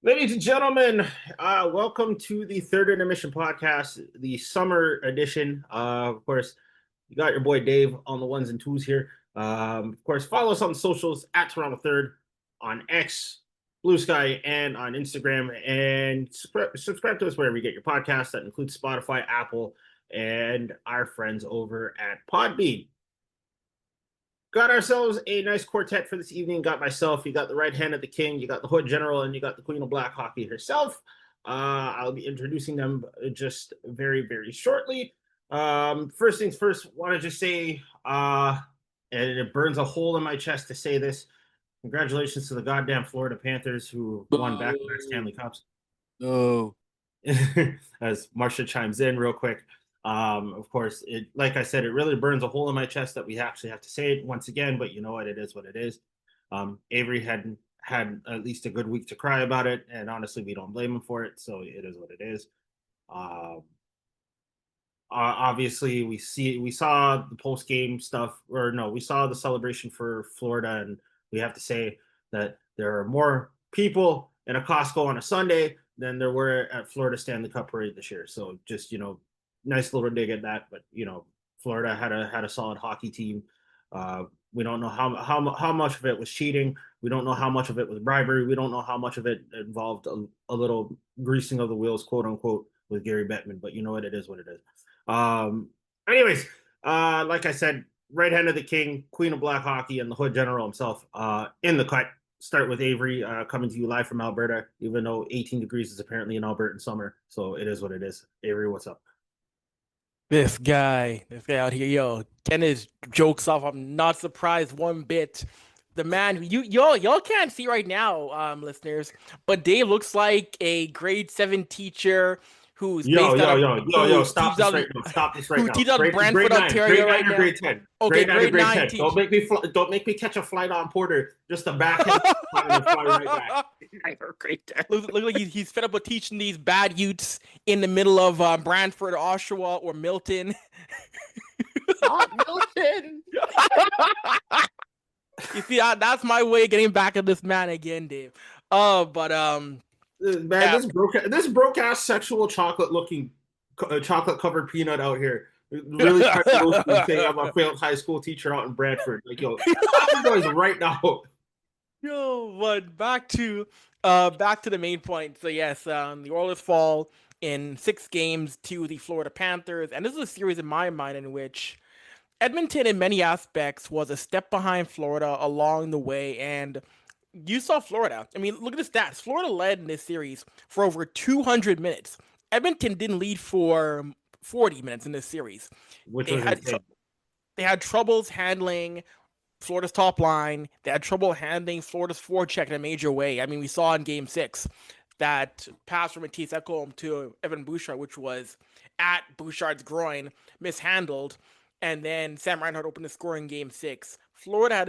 Ladies and gentlemen, welcome to the third intermission podcast, the summer edition. Of course, you got your boy Dave on the ones and twos here. Of course, follow us on the socials at Toronto Third on X, Blue Sky, and on Instagram. And subscribe to us wherever you get your podcasts. That includes Spotify, Apple, and our friends over at Podbean. Got ourselves a nice quartet for this evening. Got myself, you got the right hand of the king, you got the hood general, and you got the queen of black hockey herself. I'll be introducing them just very, very shortly. First things first, want to just say, and it burns a hole in my chest to say this. Congratulations to the goddamn Florida Panthers who won back-to-back Stanley Cups. Oh, As Marsha chimes in real quick. Of course, like I said, it really burns a hole in my chest that we actually have to say it once again, but you know what? It is what it is. Avry had at least a good week to cry about it, and honestly, we don't blame him for it. So it is what it is. Obviously, we saw the post game stuff, or no, we saw the celebration for Florida, and we have to say that there are more people in a Costco on a Sunday than there were at Florida Stanley Cup Parade this year. So just nice little dig at that. But Florida had a solid hockey team. We don't know how much of it was cheating. We don't know how much of it was bribery. We don't know how much of it involved a little greasing of the wheels, quote unquote, with Gary Bettman. But you know what? It is what it is. Anyways, like I said, right hand of the king, queen of black hockey, and the hood general himself in the cut. Start with Avry coming to you live from Alberta, even though 18 degrees is apparently in Alberta in summer. So it is what it is. Avry, what's up? this guy out here, yo, getting his jokes off. I'm not surprised one bit. The man, y'all can't see right now, listeners, but Dave looks like a grade 7 teacher who's Yo, based out yo, of yo, yo, yo, who stop teaches this out right now. Stop this right who now. teaches out in Grade Brantford, nine, Ontario grade nine right or now. grade 10. Okay, Grade nine or grade grade 9 10. teach. Don't make me catch a flight on Porter just to back him and then fly right back. Great. Look like he's fed up with teaching these bad youths in the middle of Brantford, Oshawa, or Milton. Not Milton. You see, that's my way of getting back at this man again, Dave. But Man, yeah, this broke ass sexual chocolate covered peanut out here. Really trying to roast me saying I'm a failed high school teacher out in Bradford. Like, yo, stop you guys right now. yo, but back to the main point. So yes, the Oilers fall in 6 games to the Florida Panthers, and this is a series in my mind in which Edmonton, in many aspects, was a step behind Florida along the way, and you saw Florida. I mean, look at the stats. Florida led in this series for over 200 minutes. Edmonton didn't lead for 40 minutes in this series. Which They was had insane. they had troubles handling Florida's top line. They had trouble handling Florida's forecheck in a major way. I mean, we saw in Game 6 that pass from Matisse Ekholm to Evan Bouchard, which was at Bouchard's groin, mishandled. And then Sam Reinhart opened the score in Game 6. Florida had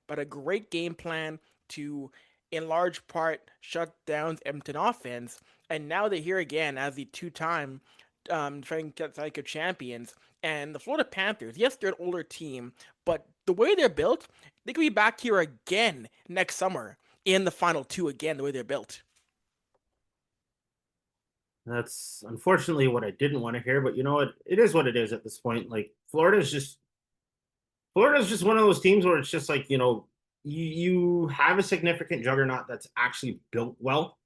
a great game plan to, in large part, shut down Edmonton offense. And now they're here again as the two-time defending Stanley Cup champions. And the Florida Panthers, yes, they're an older team, but the way they're built, they could be back here again next summer in the final two again, the way they're built. That's unfortunately what I didn't want to hear, but you know what? It is what it is at this point. Like Florida's just one of those teams where it's just like, you have a significant juggernaut that's actually built well.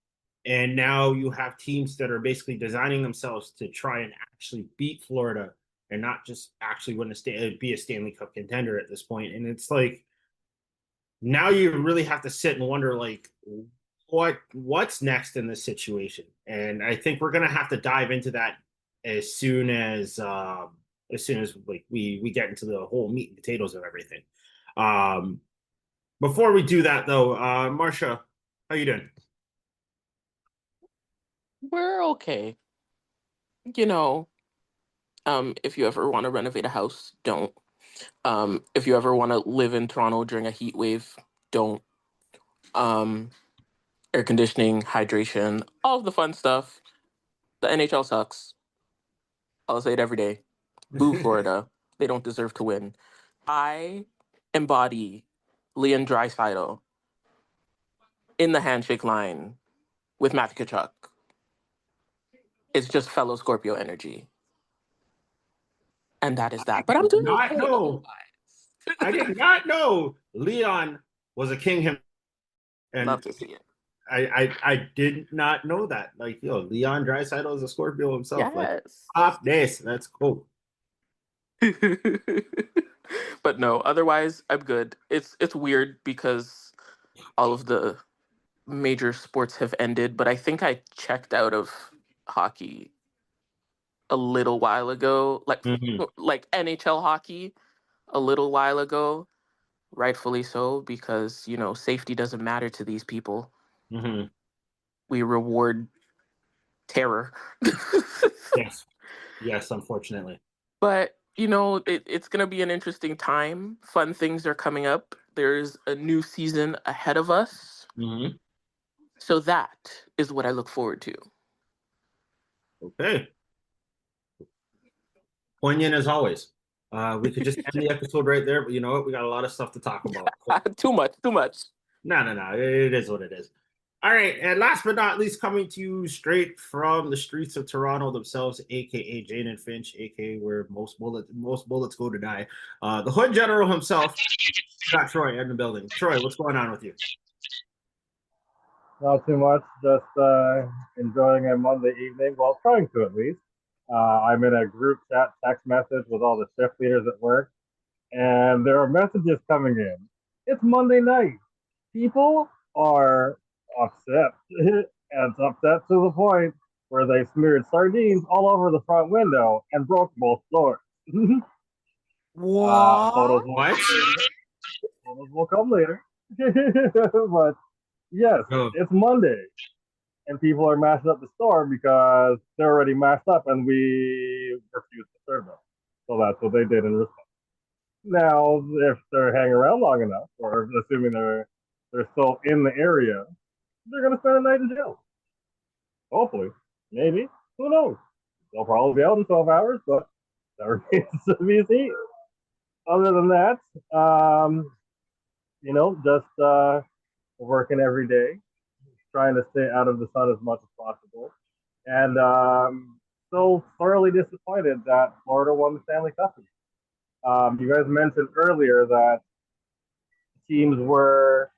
And now you have teams that are basically designing themselves to try and actually beat Florida and not just actually be a Stanley Cup contender at this point. And it's like now you really have to sit and wonder like what's next in this situation. And I think we're gonna have to dive into that as soon as like we get into the whole meat and potatoes of everything. Um, Before we do that though, Marsha, how you doing? We're okay. You know, if you ever want to renovate a house, don't. If you ever want to live in Toronto during a heat wave, don't. Um, Air conditioning, hydration, all of the fun stuff. The NHL sucks. I'll say it every day. Boo Florida. They don't deserve to win. I embody Leon Draisaitl in the handshake line with Matthew Tkachuk. It's just fellow Scorpio energy. And that is that. But I'm doing not okay know. otherwise. I did not know Leon was a king him. And Love to see it. I did not know that. Like, Leon Draisaitl is a Scorpio himself. Like, Yes. top this. That's cool. But no, otherwise I'm good. It's weird because all of the major sports have ended, but I think I checked out of hockey a little while ago, Mhm. like NHL hockey a little while ago, rightfully so, because safety doesn't matter to these people. Mhm. We reward terror. Yes, unfortunately. But it's gonna be an interesting time. Fun things are coming up. There's a new season ahead of us. Mhm. So that is what I look forward to. Okay. Poignant as always. We could just end the episode right there, but you know what? We got a lot of stuff to talk about. Too much. No. It is what it is. All right, and last but not least, coming to you straight from the streets of Toronto themselves, aka Jane and Finch, aka where most bullets go to die. The Hood General himself, got Troy in the building. Troy, what's going on with you? Not too much, just enjoying a Monday evening. Well, trying to at least. I'm in a group chat text message with all the shift leaders at work, and there are messages coming in. It's Monday night. People are upset, and it's upset to the point where they smeared sardines all over the front window and broke both doors. What? Photos What? will come later. But yes, Oh. it's Monday. And people are mashing up the store because they're already mashed up and we refuse to serve them. So that's what they did in response. Now, if they're hanging around long enough, or assuming they're still in the area, they're gonna spend a night in jail. Hopefully, maybe. Who knows? They'll probably be out in 12 hours, but that remains to be seen. Other than that, just working every day, trying to stay out of the sun as much as possible. And so thoroughly disappointed that Florida won the Stanley Cup. You guys mentioned earlier that teams were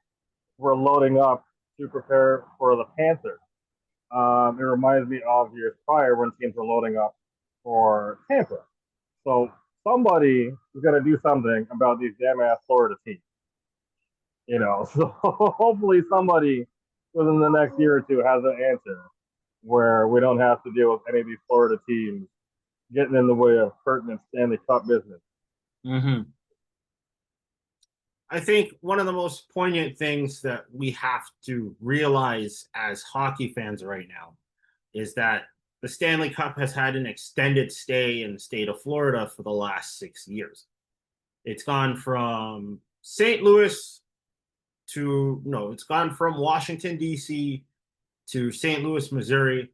loading up to prepare for the Panthers. It reminds me of years prior when teams were loading up for Tampa. So somebody is going to do something about these damn ass Florida teams. So hopefully somebody within the next year or two has an answer where we don't have to deal with any of these Florida teams getting in the way of pertinent Stanley Cup business. Mm-hmm. I think one of the most poignant things that we have to realize as hockey fans right now is that the Stanley Cup has had an extended stay in the state of Florida for the last 6 years. It's gone from St. Louis it's gone from Washington, D.C. to St. Louis, Missouri.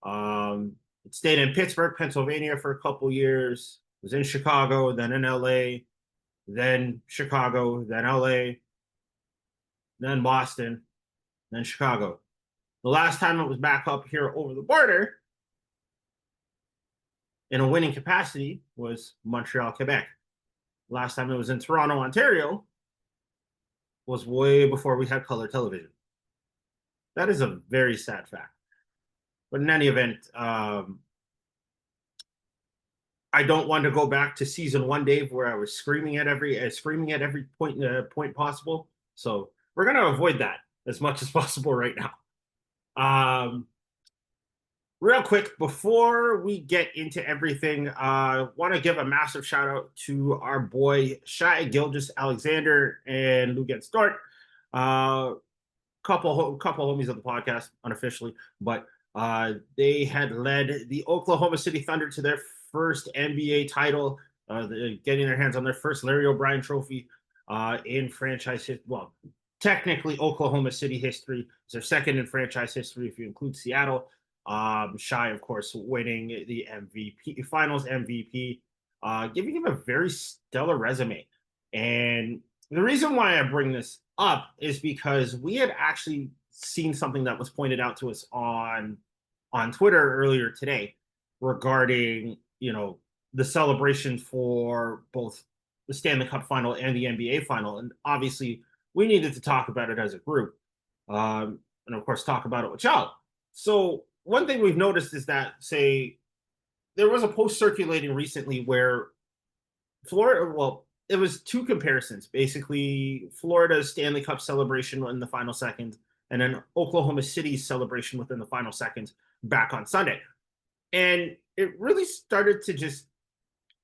It stayed in Pittsburgh, Pennsylvania for a couple years. It was in Chicago, then in L.A., then Chicago, then LA, then Boston, then Chicago. The last time it was back up here over the border in a winning capacity was Montreal, Quebec. Last time it was in Toronto, Ontario was way before we had color television. That is a very sad fact. But in any event, I don't want to go back to season 1, Dave, where I was screaming at every point possible. So we're going to avoid that as much as possible right now. Real quick, before we get into everything, I want to give a massive shout out to our boy Shai Gilgeous-Alexander and Lugan Stort. Couple homies of the podcast unofficially, but they had led the Oklahoma City Thunder to their first NBA title, getting their hands on their first Larry O'Brien trophy in franchise history. Well, technically Oklahoma City history. It's their second in franchise history if you include Seattle. Shai, of course, winning the MVP, Finals MVP, giving him a very stellar resume. And the reason why I bring this up is because we had actually seen something that was pointed out to us on Twitter earlier today regarding, the celebration for both the Stanley Cup Final and the NBA Final. And obviously, we needed to talk about it as a group, and of course, talk about it with y'all. So one thing we've noticed is that, say, there was a post circulating recently where Florida, well, it was two comparisons. Basically, Florida's Stanley Cup celebration in the final second, and then Oklahoma City's celebration within the final seconds back on Sunday. And it really started to just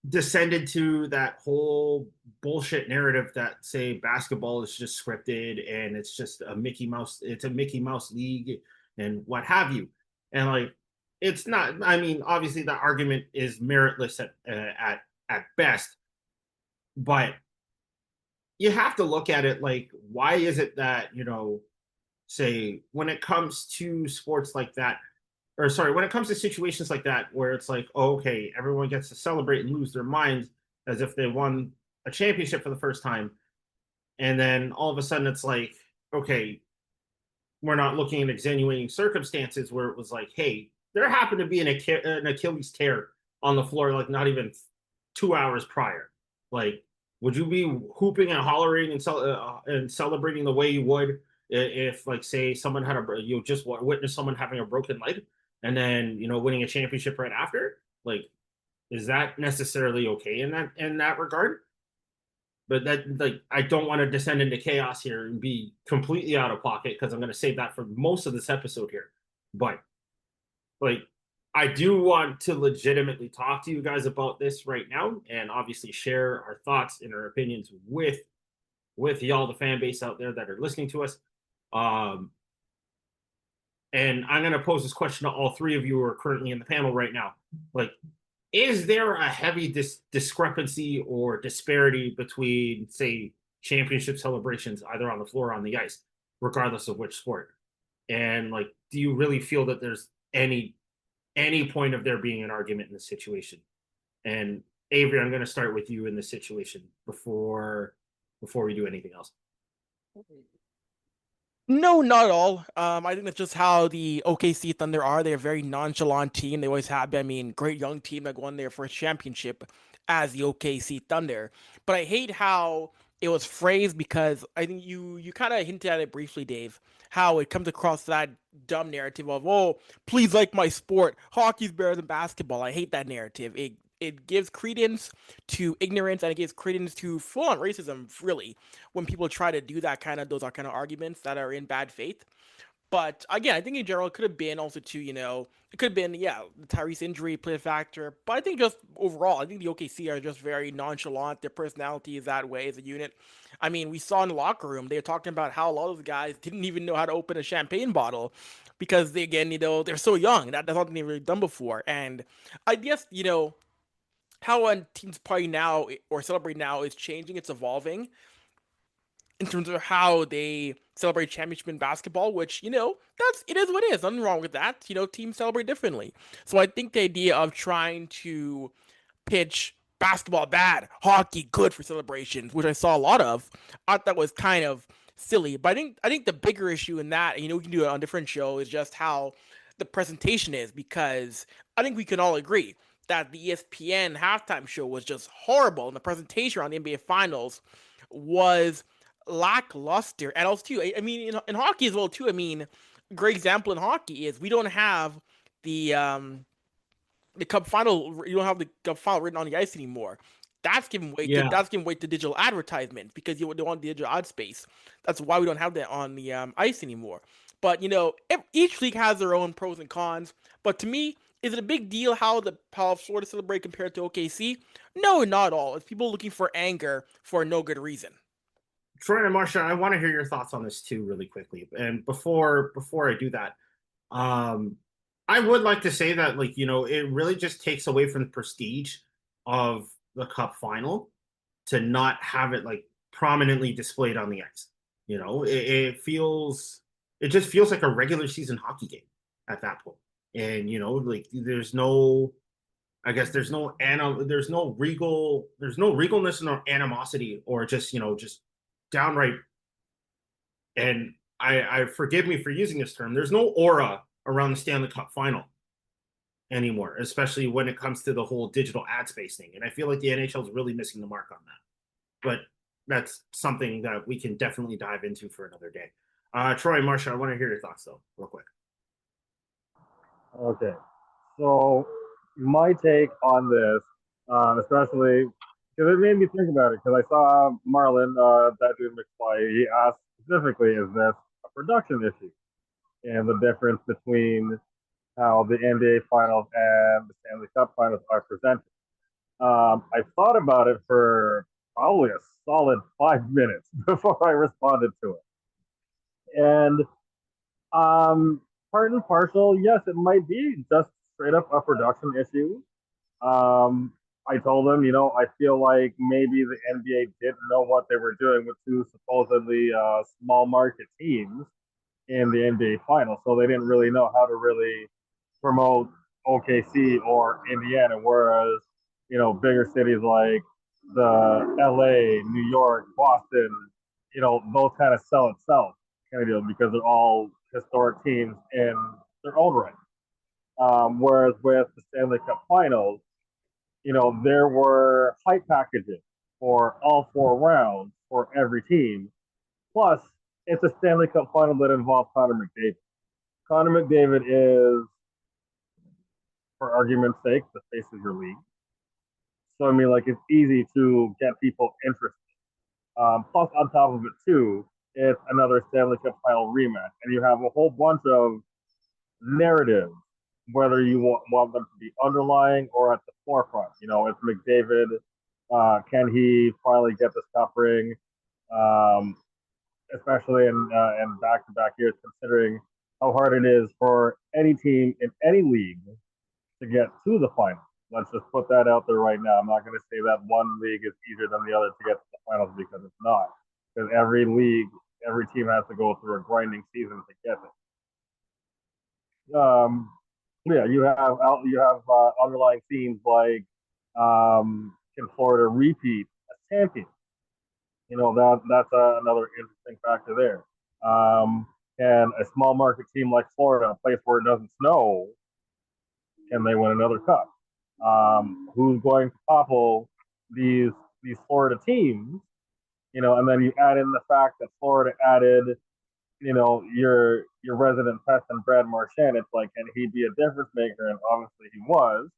descend into that whole bullshit narrative that, say, basketball is just scripted and it's just a Mickey Mouse league and what have you. And like, it's not, I mean, obviously that argument is meritless at best, but you have to look at it like, why is it that, say, when it comes to sports like that, or sorry, when it comes to situations like that, where it's like, oh, okay, everyone gets to celebrate and lose their minds as if they won a championship for the first time. And then all of a sudden it's like, okay, we're not looking at extenuating circumstances where it was like, hey, there happened to be an Achilles tear on the floor, like not even 2 hours prior. Like, would you be hooping and hollering and celebrating the way you would if, like, say, someone had you just witnessed someone having a broken leg and then winning a championship right after? Like, is that necessarily okay in that regard? But that, like, I don't want to descend into chaos here and be completely out of pocket, because I'm going to save that for most of this episode here. But like, I do want to legitimately talk to you guys about this right now, and obviously share our thoughts and our opinions with y'all, the fan base out there that are listening to us. And I'm going to pose this question to all three of you who are currently in the panel right now. Like, is there a heavy discrepancy or disparity between, say, championship celebrations, either on the floor or on the ice, regardless of which sport? And like, do you really feel that there's any point of there being an argument in this situation? And Avery, I'm going to start with you in this situation before we do anything else. No, not at all. I think that's just how the OKC Thunder are. They're a very nonchalant team. They always have been. I mean, great young team that won their first championship as the OKC Thunder. But I hate how it was phrased, because I think you kind of hinted at it briefly, Dave, how it comes across that dumb narrative of, oh, please like my sport. Hockey's better than basketball. I hate that narrative. It gives credence to ignorance, and it gives credence to full-on racism, really, when people try to do those kind of arguments that are in bad faith. But again, I think in general, it could have been also too, it could have been, yeah, the Tyrese injury played a factor. But I think just overall, I think the OKC are just very nonchalant. Their personality is that way as a unit. I mean, we saw in the locker room, they were talking about how a lot of the guys didn't even know how to open a champagne bottle because they, again, they're so young. That's something they've really done before. And I guess, how a team's party now or celebrate now is changing. It's evolving in terms of how they celebrate championship in basketball, which, it is what it is. Nothing wrong with that. Teams celebrate differently. So I think the idea of trying to pitch basketball bad, hockey good for celebrations, which I saw a lot of, I thought was kind of silly. But I think the bigger issue in that, we can do it on a different show, is just how the presentation is, because I think we can all agree that the ESPN halftime show was just horrible, and the presentation on the NBA Finals was lackluster. And also, too, I mean, in hockey as well, too. I mean, a great example in hockey is we don't have the Cup Final. You don't have the Cup Final written on the ice anymore. That's giving way. Yeah. That's giving way to digital advertisement, because you don't want the digital ad space. That's why we don't have that on the ice anymore. But each league has their own pros and cons. But to me, is it a big deal how Florida celebrate compared to OKC? No, not at all. It's people looking for anger for no good reason. Troy and Marsha, I want to hear your thoughts on this too, really quickly. And before I do that, I would like to say that, like, it really just takes away from the prestige of the Cup Final to not have it like prominently displayed on the ice. It just feels like a regular season hockey game at that point. And like, there's no regalness nor animosity, or just downright. And I forgive me for using this term. There's no aura around the Stanley Cup Final anymore, especially when it comes to the whole digital ad space thing. And I feel like the NHL is really missing the mark on that. But that's something that we can definitely dive into for another day. Troy, Marsha, I want to hear your thoughts though, real quick. Okay, so my take on this, especially because it made me think about it. Because I saw Marlon, that dude McFly, he asked specifically, "Is this a production issue?" And the difference between how the NBA Finals and the Stanley Cup Finals are presented. I thought about it for probably a solid 5 minutes before I responded to it. And part and parcel, yes, it might be just straight up a production issue. I told them, I feel like maybe the NBA didn't know what they were doing with two supposedly small market teams in the NBA Finals, so they didn't really know how to really promote OKC or Indiana, whereas bigger cities like the LA, New York, Boston, those kind of sell itself kind of deal because they're all historic teams in their own right. Whereas with the Stanley Cup Finals, there were hype packages for all 4 rounds for every team. Plus, it's a Stanley Cup Final that involves Connor McDavid. Connor McDavid is, for argument's sake, the face of your league. So, I mean, like, it's easy to get people interested. Plus, on top of it, too, it's another Stanley Cup Final rematch. And you have a whole bunch of narratives, whether you want them to be underlying or at the forefront. It's McDavid. Can he finally get this cup ring? Especially in back-to-back years, considering how hard it is for any team in any league to get to the final. Let's just put that out there right now. I'm not going to say that one league is easier than the other to get to the finals because it's not. Because every league, every team has to go through a grinding season to get it. Yeah, you have underlying themes like can Florida repeat as champions? That's another interesting factor there. Can a small market team like Florida, a place where it doesn't snow, can they win another cup? Who's going to topple these Florida teams? And then you add in the fact that Florida added, your resident pest and Brad Marchand. It's like, can he be a difference maker? And obviously he was.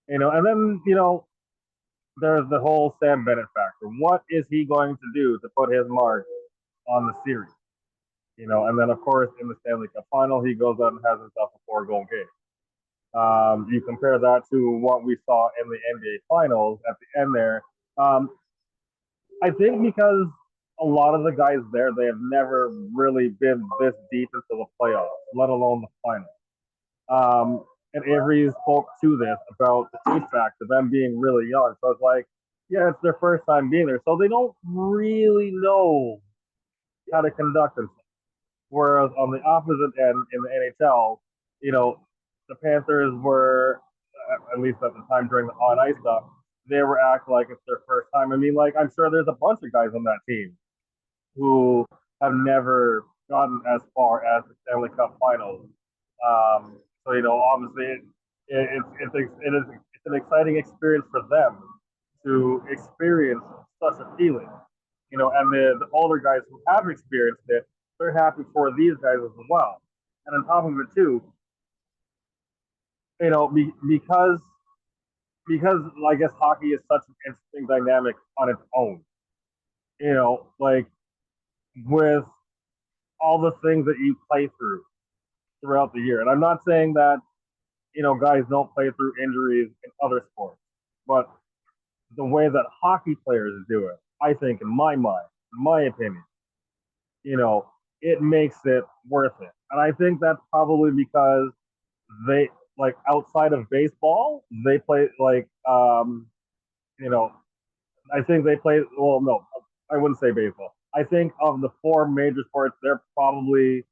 And then there's the whole Sam Bennett factor. What is he going to do to put his mark on the series? And then of course in the Stanley Cup Final, he goes out and has himself a 4-goal game. You compare that to what we saw in the NBA Finals at the end there. I think because a lot of the guys there, they have never really been this deep into the playoffs, let alone the final. And Avry spoke to this about the age factor, them being really young. So it's like, yeah, it's their first time being there. So they don't really know how to conduct themselves. Whereas on the opposite end in the NHL, the Panthers were, at least at the time during the on-ice stuff, they were acting like it's their first time. I mean, like, I'm sure there's a bunch of guys on that team who have never gotten as far as the Stanley Cup Finals. So obviously, it's an exciting experience for them to experience such a feeling. And the older guys who have experienced it, they're happy for these guys as well. And on top of it too, because I guess hockey is such an interesting dynamic on its own. Like with all the things that you play throughout the year. And I'm not saying that, guys don't play through injuries in other sports, but the way that hockey players do it, I think in my mind, in my opinion, it makes it worth it. And I think that's probably because they, like, outside of baseball, they play like, I think they play, well, no, I wouldn't say baseball. I think of the 4 major sports, they're probably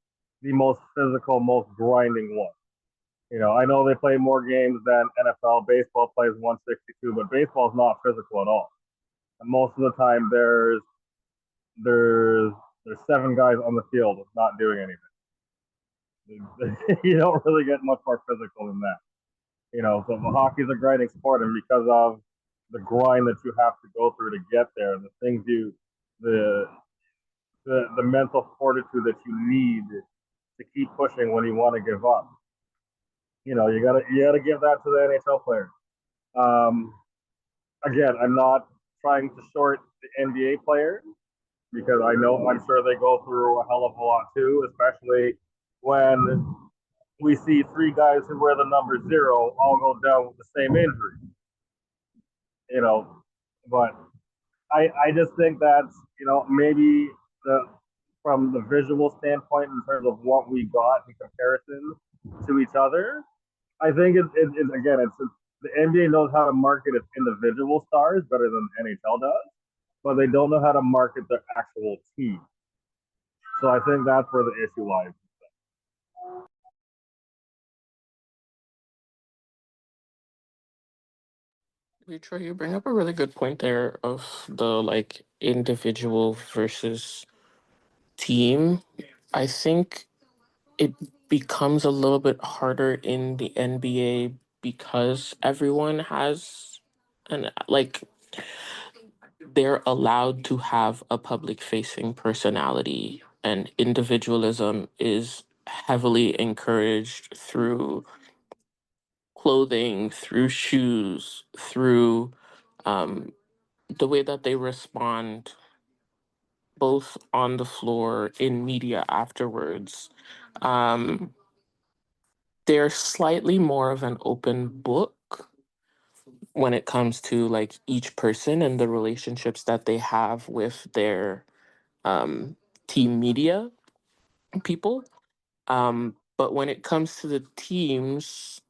the most physical, most grinding one. I know they play more games than NFL. Baseball plays 162, but baseball is not physical at all. And most of the time, there's there's 7 guys on the field not doing anything. You don't really get much more physical than that. So hockey's a grinding sport, and because of the grind that you have to go through to get there, the the mental fortitude that you need to keep pushing when you want to give up. You gotta give that to the NHL players. Um, Again, I'm not trying to short the NBA players because I'm sure they go through a hell of a lot too, especially when we see 3 guys who wear the number 0 all go down with the same injury. You know, but I just think that's maybe the from the visual standpoint in terms of what we got in comparison to each other. I think it's the NBA knows how to market its individual stars better than the NHL does, but they don't know how to market their actual team. So I think that's where the issue lies. Troy, you bring up a really good point there of the like individual versus team. I think it becomes a little bit harder in the NBA because everyone has an like they're allowed to have a public facing personality, and individualism is heavily encouraged through clothing, through shoes, through um, the way that they respond both on the floor, in media afterwards. Um, they're slightly more of an open book when it comes to like each person and the relationships that they have with their um, team media people. But when it comes to the teams,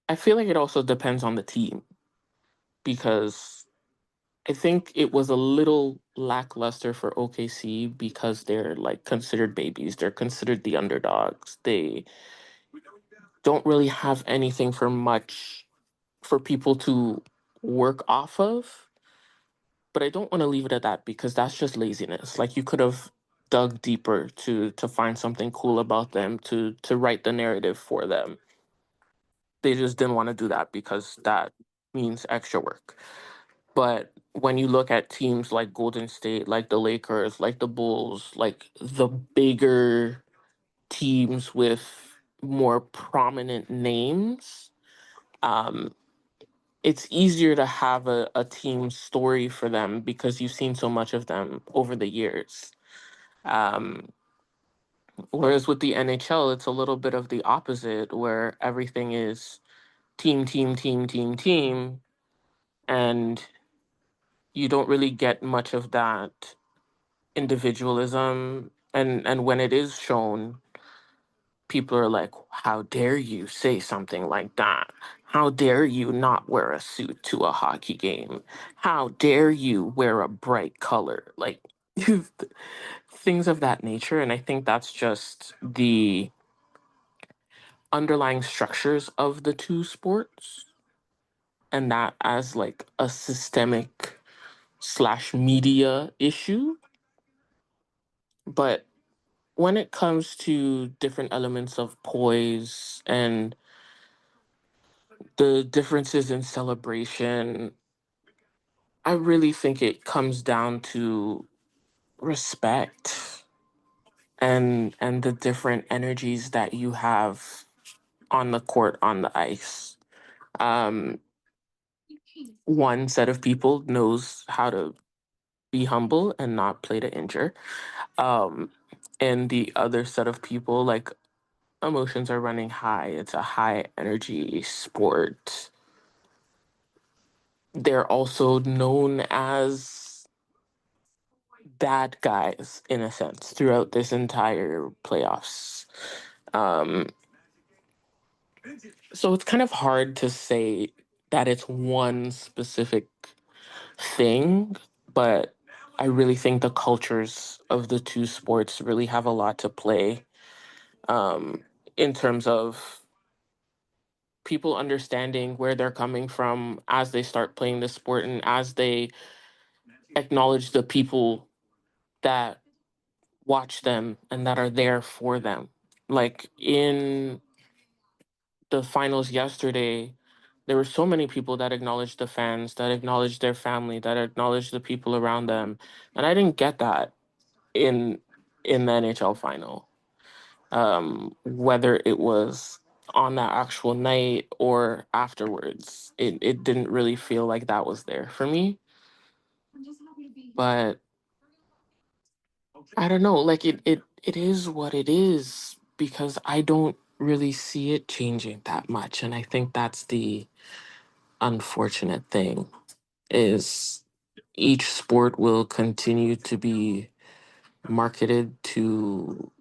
I feel like it also depends on the team because I think it was a little lackluster for OKC because they're like considered babies. They're considered the underdogs. They don't really have anything for much for people to work off of. But I don't want to leave it at that because that's just laziness. Like you could have dug deeper to find something cool about them to write the narrative for them. They just didn't want to do that because that means extra work. But when you look at teams like Golden State, like the Lakers, like the Bulls, like the bigger teams with more prominent names, um, it's easier to have a team story for them because you've seen so much of them over the years. Um, Whereas with the NHL, it's a little bit of the opposite, where everything is team, team, team, team, team, and you don't really get much of that individualism. And when it is shown, people are like, how dare you say something like that? How dare you not wear a suit to a hockey game? How dare you wear a bright color? Like things of that nature. And I think that's just the underlying structures of the two sports, and that as like a systemic slash media issue. But when it comes to different elements of poise and the differences in celebration, I really think it comes down to respect and the different energies that you have on the court, on the ice. Um, One set of people knows how to be humble and not play to injure. Um, and the other set of people, like emotions are running high. It's a high energy sport. They're also known as bad guys in a sense throughout this entire playoffs. Um, so it's kind of hard to say that it's one specific thing, but I really think the cultures of the two sports really have a lot to play um, in terms of people understanding where they're coming from as they start playing the sport and as they acknowledge the people that watch them and that are there for them. Like in the finals yesterday, there were so many people that acknowledged the fans, that acknowledged their family, that acknowledged the people around them. And I didn't get that in the NHL final. Whether it was on that actual night or afterwards, it didn't really feel like that was there for me. But I don't know, like it is what it is because I don't really see it changing that much. And I think that's the unfortunate thing is each sport will continue to be marketed to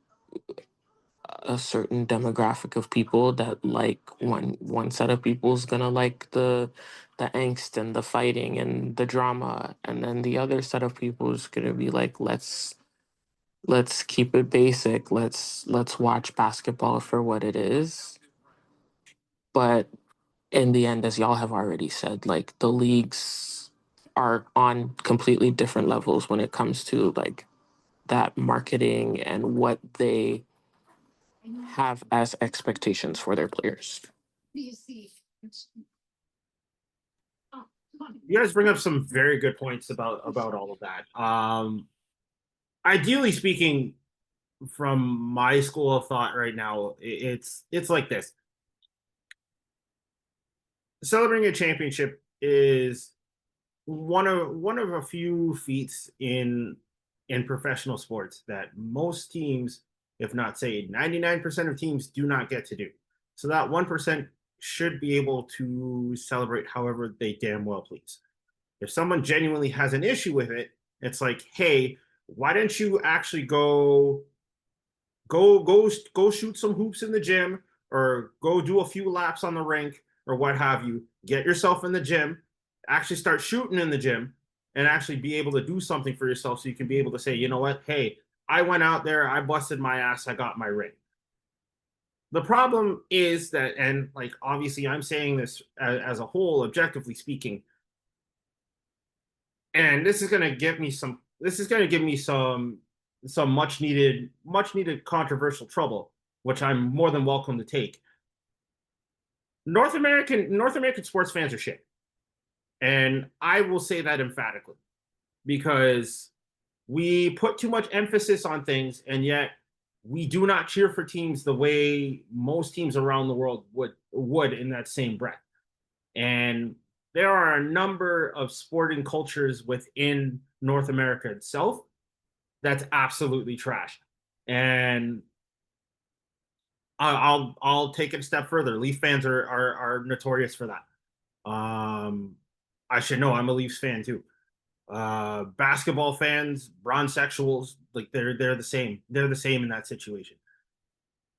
a certain demographic of people that like one set of people is gonna like the angst and the fighting and the drama, and then the other set of people is gonna be like, let's keep it basic, let's watch basketball for what it is. But in the end, as y'all have already said, like the leagues are on completely different levels when it comes to like that marketing and what they have as expectations for their players. You guys bring up some very good points about all of that. Ideally speaking, from my school of thought right now, it's like this. Celebrating a championship is one of a few feats in professional sports that most teams, if not say 99% of teams, do not get to do. So that 1% should be able to celebrate however they damn well please. If someone genuinely has an issue with it, it's like, hey, why don't you actually go shoot some hoops in the gym, or go do a few laps on the rink, or what have you. Get yourself in the gym, actually start shooting in the gym, and actually be able to do something for yourself so you can be able to say, you know what, hey, I went out there, I busted my ass, I got my ring. The problem is that, and like obviously I'm saying this as a whole, objectively speaking, and this is going to give me some much needed controversial trouble, which I'm more than welcome to take. North American sports fans are shit. And I will say that emphatically, because we put too much emphasis on things, and yet we do not cheer for teams the way most teams around the world would in that same breath. And there are a number of sporting cultures within North America itself that's absolutely trash. And I'll take it a step further. Leaf fans are notorious for that. I should know, I'm a Leafs fan too. Basketball fans, bronzexuals, like they're the same. They're the same in that situation.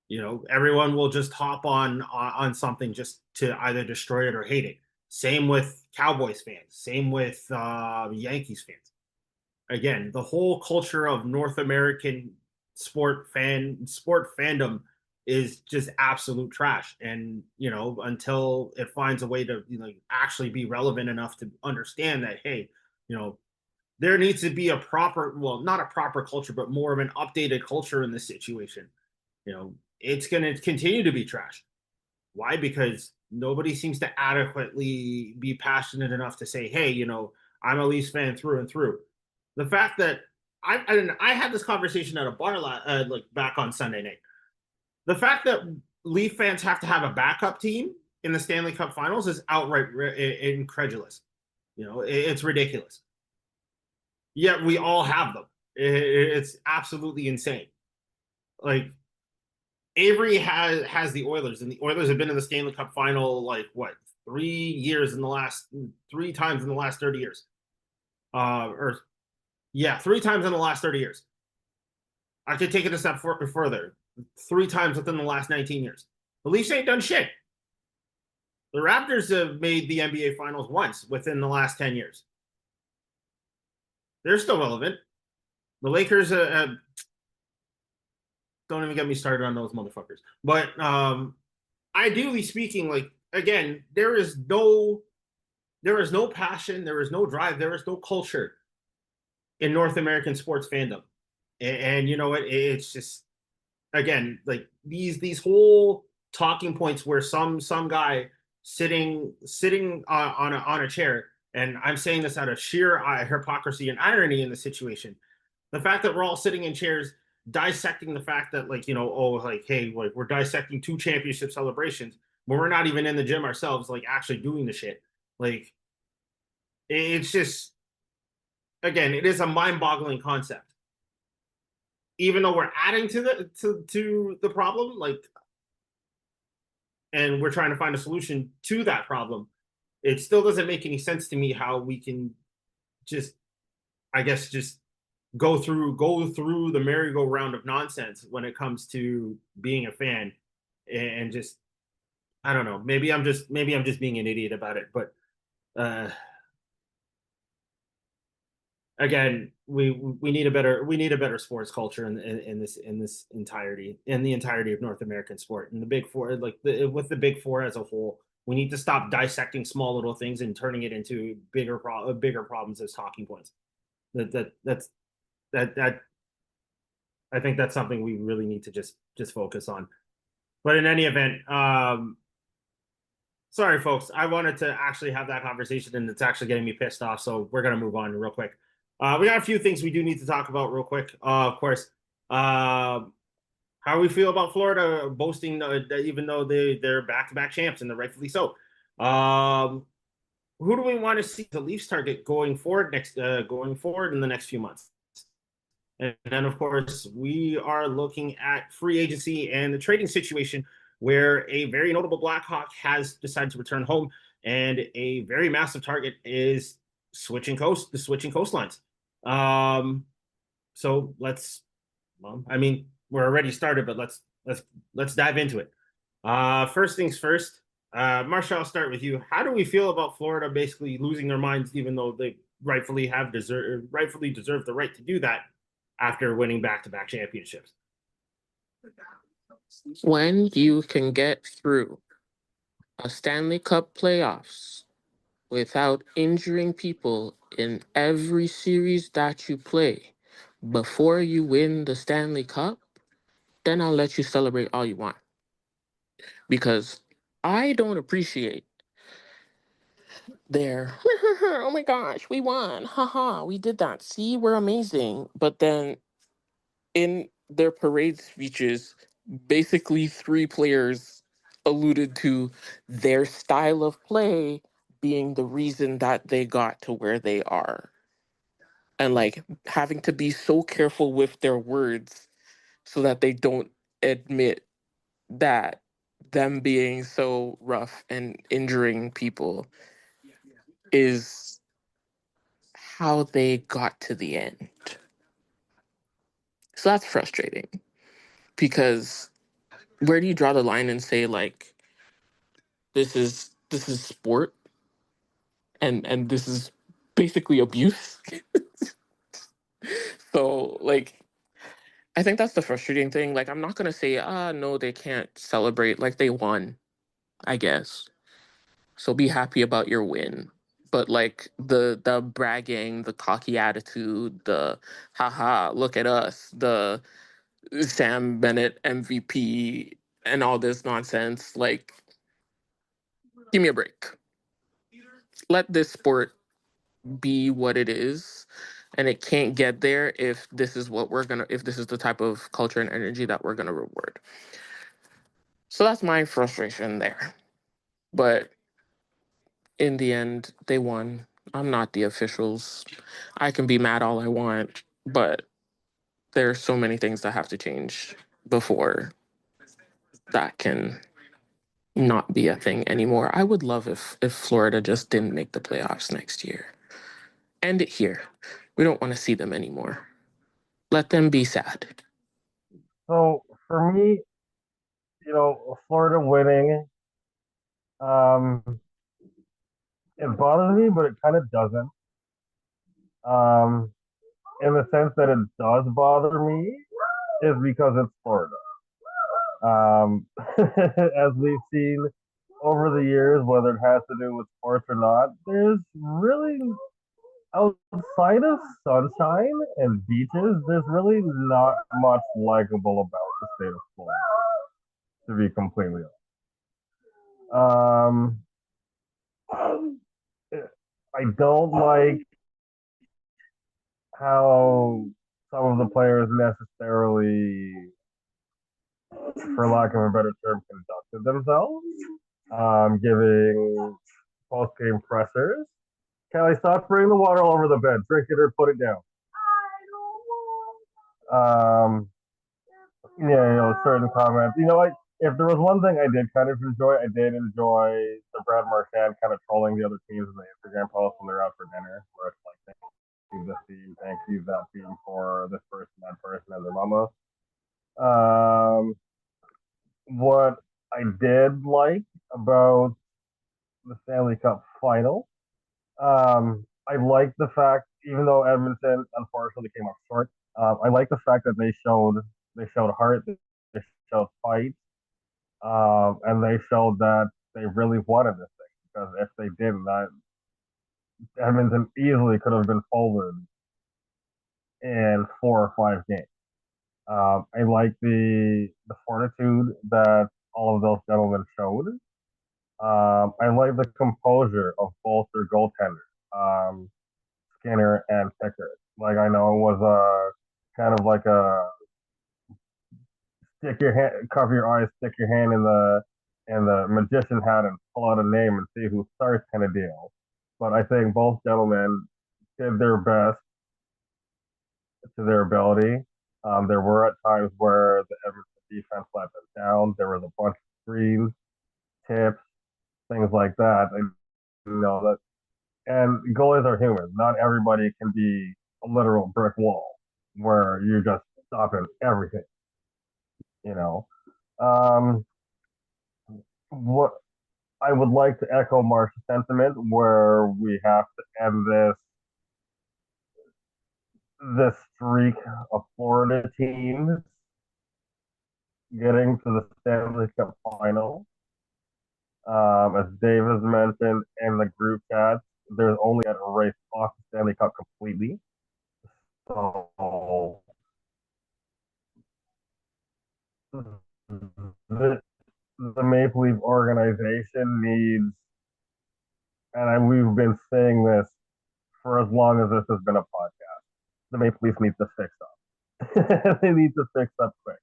You know, everyone will just hop on something just to either destroy it or hate it. Same with Cowboys fans. Same with Yankees fans. Again, the whole culture of North American sport fandom is just absolute trash. And you know, until it finds a way to actually be relevant enough to understand that, hey, you know, there needs to be a proper, well, not a proper culture, but more of an updated culture in this situation. You know, it's going to continue to be trash. Why? Because nobody seems to adequately be passionate enough to say, hey, you know, I'm a Leafs fan through and through. The fact that I had this conversation at a bar like back on Sunday night. The fact that Leaf fans have to have a backup team in the Stanley Cup Finals is outright incredulous. You know, it's ridiculous. Yet we all have them. It's absolutely insane. Like, Avry has the Oilers, and the Oilers have been in the Stanley Cup Final like what, 3 times in the last 30 years. 3 times in the last 30 years. I could take it a step further. 3 times within the last 19 years. The Leafs ain't done shit. The Raptors have made the NBA Finals once within the last 10 years. They're still relevant. The Lakers don't even get me started on those motherfuckers. But ideally speaking, like, again, there is no passion, there is no drive, there is no culture in North American sports fandom. And you know what? It's just, again, like these whole talking points where some guy sitting on a chair, and I'm saying this out of sheer hypocrisy and irony in the situation. The fact that we're all sitting in chairs dissecting the fact that, like, you know, oh, like, hey, like, we're dissecting 2 championship celebrations when we're not even in the gym ourselves, like, actually doing the shit. Like, it's just, again, it is a mind-boggling concept. Even though we're adding to the problem, like, and we're trying to find a solution to that problem, it still doesn't make any sense to me how we can just, I guess, just go through the merry-go-round of nonsense when it comes to being a fan. And just, I don't know, maybe I'm just being an idiot about it, but again, we need a better sports culture in the entirety of North American sport, and the Big Four, like with the Big Four as a whole. We need to stop dissecting small little things and turning it into bigger problems as talking points. That's I think that's something we really need to just focus on. But in any event, sorry folks, I wanted to actually have that conversation, and it's actually getting me pissed off. So we're gonna move on real quick. We got a few things we do need to talk about real quick. Of course, how we feel about Florida boasting, even though they're back-to-back champs, and they're rightfully so. Who do we want to see the Leafs target going forward in the next few months? And then, of course, we are looking at free agency and the trading situation, where a very notable Blackhawk has decided to return home, and a very massive target is switching coastlines. So I mean, we're already started, but let's dive into it. First things first, Marsha, I'll start with you. How do we feel about Florida basically losing their minds, even though they rightfully deserve the right to do that after winning back-to-back championships? When you can get through a Stanley Cup playoffs without injuring people in every series that you play before you win the Stanley Cup, then I'll let you celebrate all you want. Because I don't appreciate their, oh my gosh, we won. Haha, we did that. See, we're amazing. But then in their parade speeches, basically 3 players alluded to their style of play being the reason that they got to where they are. And like having to be so careful with their words so that they don't admit that them being so rough and injuring people is how they got to the end. So that's frustrating, because where do you draw the line and say, like, this is sport and this is basically abuse? So like, I think that's the frustrating thing. Like, I'm not gonna say, no, they can't celebrate, like, they won, I guess. So be happy about your win. But like the bragging, the cocky attitude, the haha, look at us, the Sam Bennett MVP and all this nonsense, like, give me a break. Let this sport be what it is, and it can't get there if this is the type of culture and energy that we're gonna reward. So that's my frustration there. But in the end, they won. I'm not the officials. I can be mad all I want, but there are so many things that have to change before that can not be a thing anymore. I would love if Florida just didn't make the playoffs next year. End it here. We don't want to see them anymore. Let them be sad. So for me, Florida winning, it bothers me, but it kind of doesn't. Um, in the sense that it does bother me is because it's Florida. As we've seen over the years, whether it has to do with sports or not, there's really outside of sunshine and beaches, there's really not much likable about the state of Florida, to be completely honest. I don't like how some of the players necessarily, for lack of a better term, conducted themselves, giving post-game pressers. Kelly, stop bringing the water all over the bed. Drink it or put it down. Certain comments. If there was one thing I did kind of enjoy, I did enjoy the Brad Marchand kind of trolling the other teams in the Instagram post when they're out for dinner, where it's like, thank you this team, thank you that team for this person, that person, and their mama. What I did like about the Stanley Cup Final, I like the fact, even though Edmonton unfortunately came up short, I like the fact that they showed heart, they showed fight, and they showed that they really wanted this thing. Because if they didn't, that Edmonton easily could have been folded in 4 or 5 games. I like the fortitude that all of those gentlemen showed. I like the composure of both their goaltenders, Skinner and Pickard. Like, I know it was a kind of like a stick your hand, cover your eyes, stick your hand in the magician hat and pull out a name and see who starts kind of deal. But I think both gentlemen did their best to their ability. There were at times where the Everton defense let them down. There was a bunch of screens, tips, things like that. That, and goalies are human. Not everybody can be a literal brick wall where you're just stopping everything. What I would like to echo Marsha's sentiment, where we have to end this streak of Florida teams getting to the Stanley Cup Final. As Dave has mentioned in the group chat, there's only a race off the Stanley Cup completely. So the Maple Leaf organization needs, and we've been saying this for as long as this has been a podcast, the Maple Leafs need to fix up. They need to fix up quick.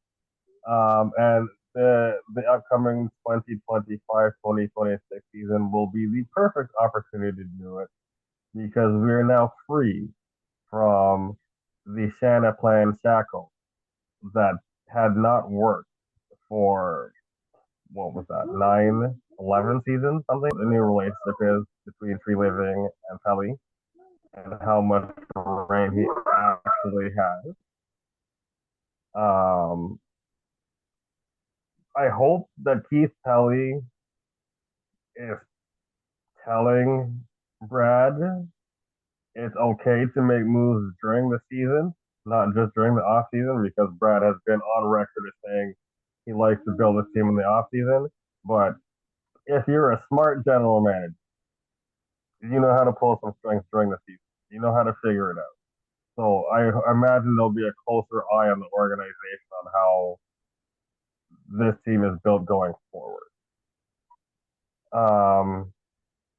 And the upcoming 2025-2026 season will be the perfect opportunity to do it, because we are now free from the Shanna plan shackle that had not worked for, what was that, 9-11 seasons, something. The new relationship is between Tree Living and Pelly, and how much rain he actually has. I hope that Keith Pelly is telling Brad it's okay to make moves during the season, not just during the off season, because Brad has been on record as saying he likes to build a team in the off season. But if you're a smart general manager, you know how to pull some strings during the season. You know how to figure it out. So I imagine there'll be a closer eye on the organization on how this team is built going forward.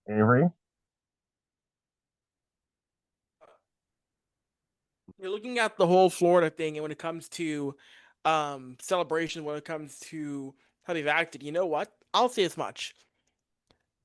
Avery? You're looking at the whole Florida thing, and when it comes to celebration, when it comes to how they've acted, you know what? I'll say as much.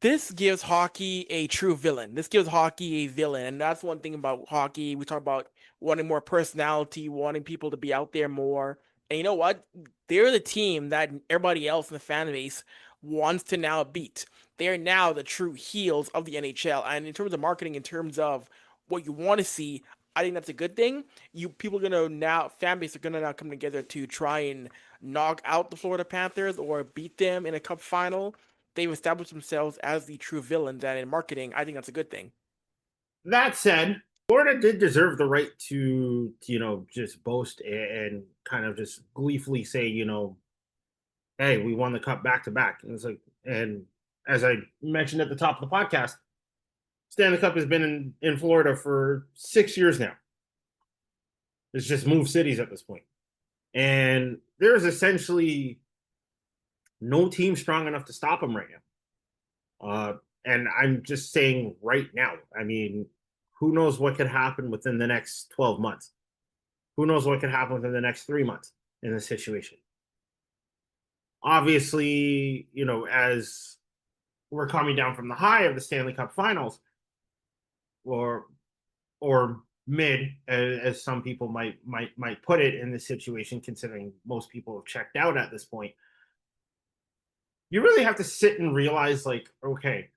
This gives hockey a true villain. This gives hockey a villain, and that's one thing about hockey. We talk about wanting more personality, wanting people to be out there more. And you know what? They're the team that everybody else in the fan base wants to now beat. They're now the true heels of the NHL. And in terms of marketing, in terms of what you want to see, I think that's a good thing. People are gonna now, fan base are gonna now come together to try and knock out the Florida Panthers or beat them in a cup final. They've established themselves as the true villains, and in marketing, I think that's a good thing. That said, Florida did deserve the right to just boast and kind of just gleefully say, hey, we won the cup back to back. And it's like, and as I mentioned at the top of the podcast, Stanley Cup has been in Florida for 6 years now. It's just moved cities at this point. And there's essentially no team strong enough to stop them right now. And I'm just saying right now, I mean, who knows what could happen within the next 12 months? Who knows what could happen within the next 3 months in this situation? Obviously, as we're coming down from the high of the Stanley Cup Finals, or mid, as some people might put it in this situation, considering most people have checked out at this point. You really have to sit and realize, like, okay,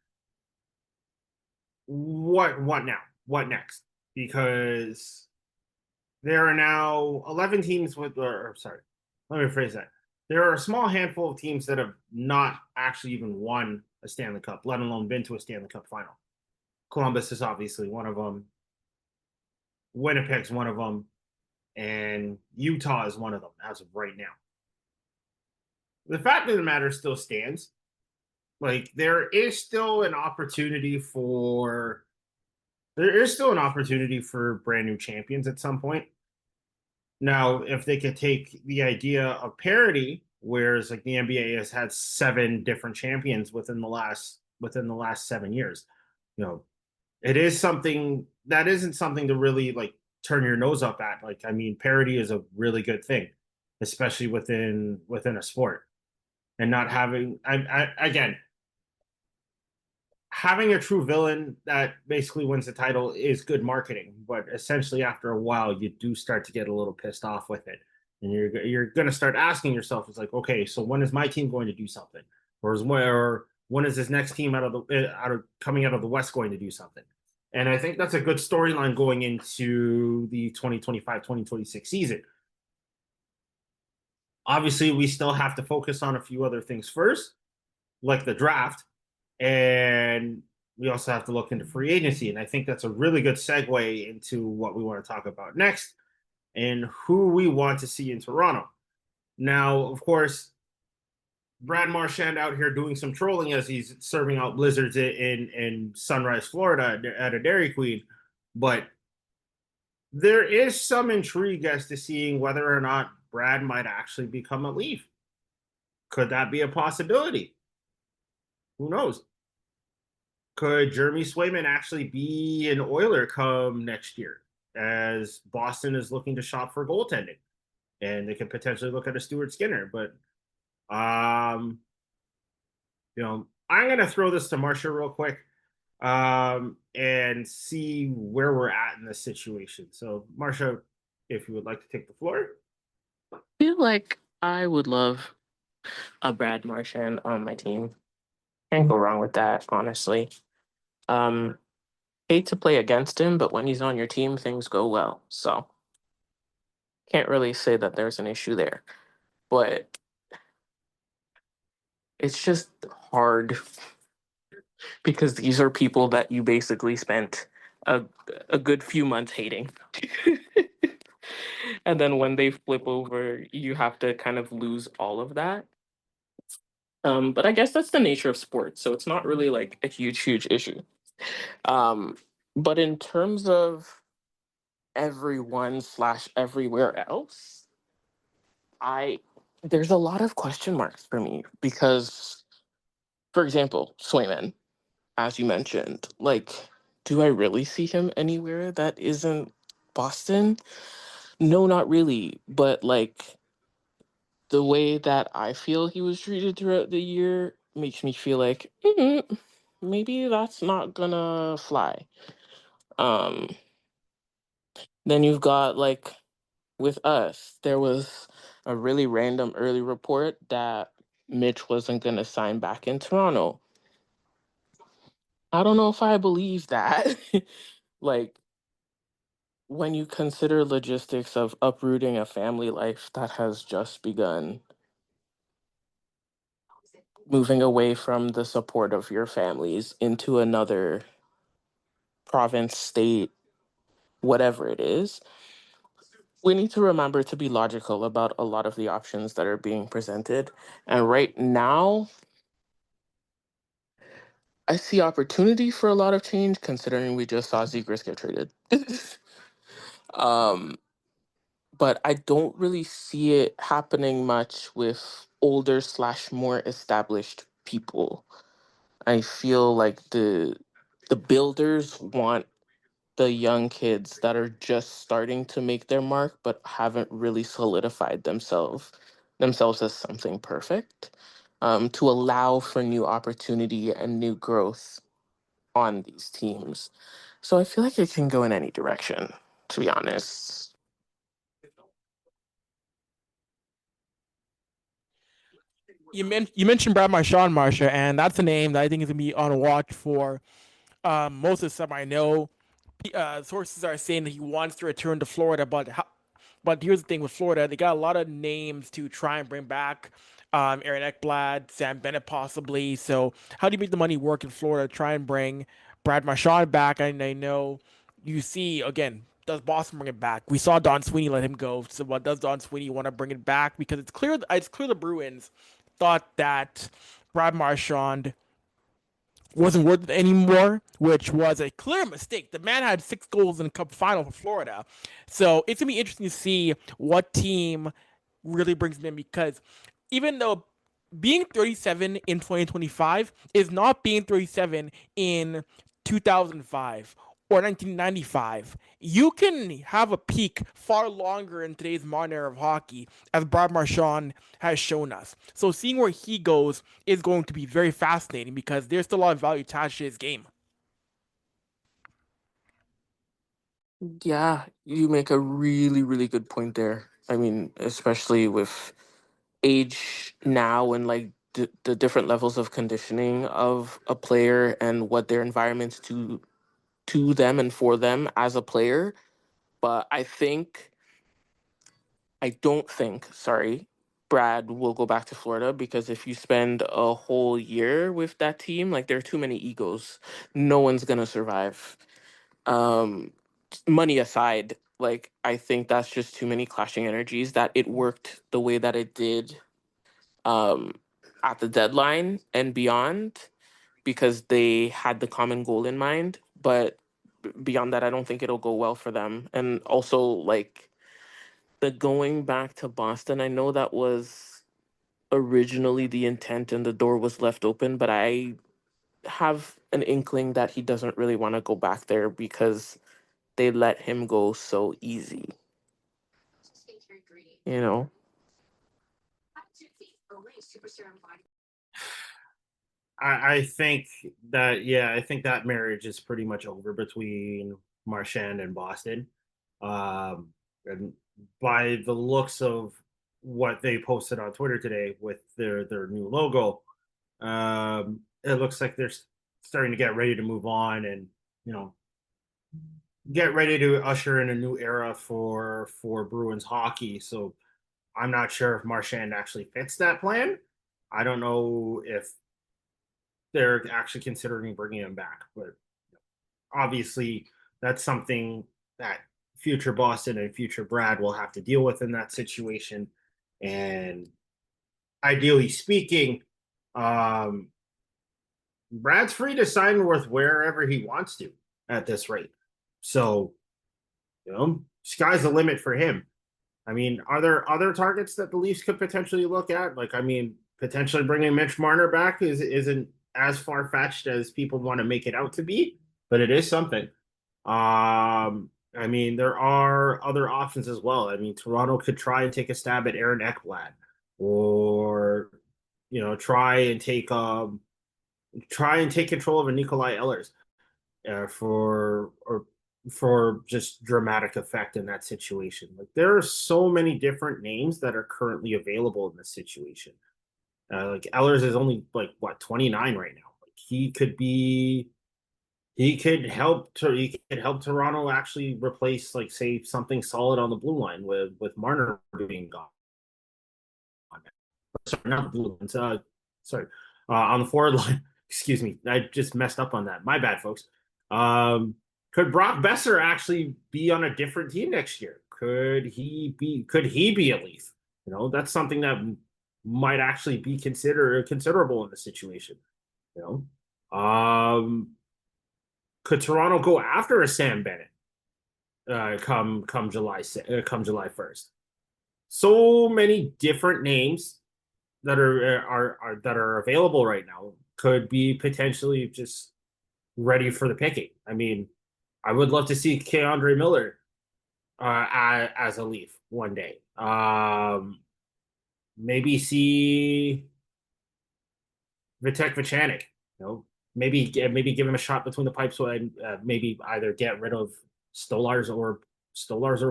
what now? What next? Because there are now 11 teams sorry, let me rephrase that. There are a small handful of teams that have not actually even won a Stanley Cup, let alone been to a Stanley Cup final. Columbus is obviously one of them. Winnipeg's one of them. And Utah is one of them as of right now. The fact of the matter still stands. Like, there is still an opportunity for brand new champions at some point. Now, if they could take the idea of parity, whereas like the NBA has had 7 different champions within the last 7 years, it is something that isn't something to really like turn your nose up at. Like, I mean, parity is a really good thing, especially within a sport, and not having again, having a true villain that basically wins the title is good marketing, but essentially after a while you do start to get a little pissed off with it, and you're going to start asking yourself, it's like, okay, so when is my team going to do something, or when is this next team coming out of the West going to do something? And I think that's a good storyline going into the 2025-2026 season. Obviously, we still have to focus on a few other things first, like the draft. And we also have to look into free agency. And I think that's a really good segue into what we want to talk about next and who we want to see in Toronto. Now, of course, Brad Marchand out here doing some trolling as he's serving out blizzards in Sunrise, Florida at a Dairy Queen. But there is some intrigue as to seeing whether or not Brad might actually become a Leaf. Could that be a possibility? Who knows? Could Jeremy Swayman actually be an Oiler come next year, as Boston is looking to shop for goaltending, and they could potentially look at a Stuart Skinner? But I'm going to throw this to Marsha real quick, and see where we're at in this situation. So, Marsha, if you would like to take the floor. I feel like I would love a Brad Marchand on my team. Can't go wrong with that, honestly. Hate to play against him, but when he's on your team, things go well. So can't really say that there's an issue there. But it's just hard because these are people that you basically spent a good few months hating. And then when they flip over, you have to kind of lose all of that. But I guess that's the nature of sports, so it's not really like a huge issue. But in terms of everyone/everywhere else, there's a lot of question marks for me because, for example, Swayman, as you mentioned, like, do I really see him anywhere that isn't Boston? No, not really. But like, the way that I feel he was treated throughout the year makes me feel like maybe that's not gonna fly. Um, then you've got like with us, there was a really random early report that Mitch wasn't gonna sign back in Toronto. I don't know if I believe that. Like, when you consider logistics of uprooting a family life that has just begun, moving away from the support of your families into another province, state, whatever it is, we need to remember to be logical about a lot of the options that are being presented. And right now, I see opportunity for a lot of change, considering we just saw Zegras get traded. um, but I don't really see it happening much with older slash more established people. I feel like the builders want the young kids that are just starting to make their mark but haven't really solidified themselves as something perfect, to allow for new opportunity and new growth on these teams. So I feel like it can go in any direction, to be honest. You mentioned Brad Marchand, Marsha, and that's a name that I think is gonna be on watch for most of the summer. I know sources are saying that he wants to return to Florida, but here's the thing with Florida, they got a lot of names to try and bring back. Aaron Ekblad, Sam Bennett, possibly. So, how do you make the money work in Florida? Try and bring Brad Marchand back, and I know you see again. Does Boston bring it back? We saw Don Sweeney let him go. So, what does Don Sweeney want to bring it back? Because it's clear. It's clear the Bruins thought that Brad Marchand wasn't worth it anymore, which was a clear mistake. The man had 6 goals in the Cup Final for Florida. So it's going to be interesting to see what team really brings him in, because even though being 37 in 2025 is not being 37 in 2005 or 1995. You can have a peak far longer in today's modern era of hockey, as Brad Marchand has shown us. So seeing where he goes is going to be very fascinating, because there's still a lot of value attached to his game. Yeah, you make a really, really good point there. I mean, especially with age now and like the different levels of conditioning of a player and what their environments to them and for them as a player. But I don't think, sorry, Brad will go back to Florida, because if you spend a whole year with that team, like there are too many egos. No one's gonna survive. Um, Money aside, like I think that's just too many clashing energies that it worked the way that it did um at the deadline and beyond, because they had the common goal in mind. But beyond that, I don't think it'll go well for them. And also, like, the going back to Boston, I know that was originally the intent and the door was left open, but I have an inkling that he doesn't really want to go back there because they let him go so easy, you know? I think that, yeah, I think that marriage is pretty much over between Marchand and Boston. And by the looks of what they posted on Twitter today with their new logo, it looks like they're starting to get ready to move on, and you know, get ready to usher in a new era for Bruins hockey. So I'm not sure if Marchand actually fits that plan. I don't know if they're actually considering bringing him back, but obviously that's something that future Boston and future Brad will have to deal with in that situation. And ideally speaking, um, Brad's free to sign with wherever he wants to at this rate. So, sky's the limit for him. I mean, are there other targets that the Leafs could potentially look at? Like, I mean, potentially bringing Mitch Marner back isn't as far fetched as people want to make it out to be, but it is something. I mean, there are other options as well. I mean, Toronto could try and take a stab at Aaron Ekblad, or try and take control of a Nikolai Ehlers for just dramatic effect in that situation. Like, there are so many different names that are currently available in this situation. Like, Ehlers is only like what, 29 right now. Like, he could help Toronto actually replace, like, say, something solid on the blue line with Marner being gone. Sorry, not the blue lines. Sorry, on the forward line. Excuse me, I just messed up on that. My bad, folks. Could Brock Besser actually be on a different team next year? Could he be a Leaf? That's something that might actually be considerable in the situation. You know, Could Toronto go after a Sam Bennett come July 1st? So many different names that are available right now could be potentially just ready for the picking. I mean, I would love to see Keandre Miller as a Leaf one day. Maybe see Vitek Vachanik. Maybe give him a shot between the pipes. So maybe either get rid of Stolars or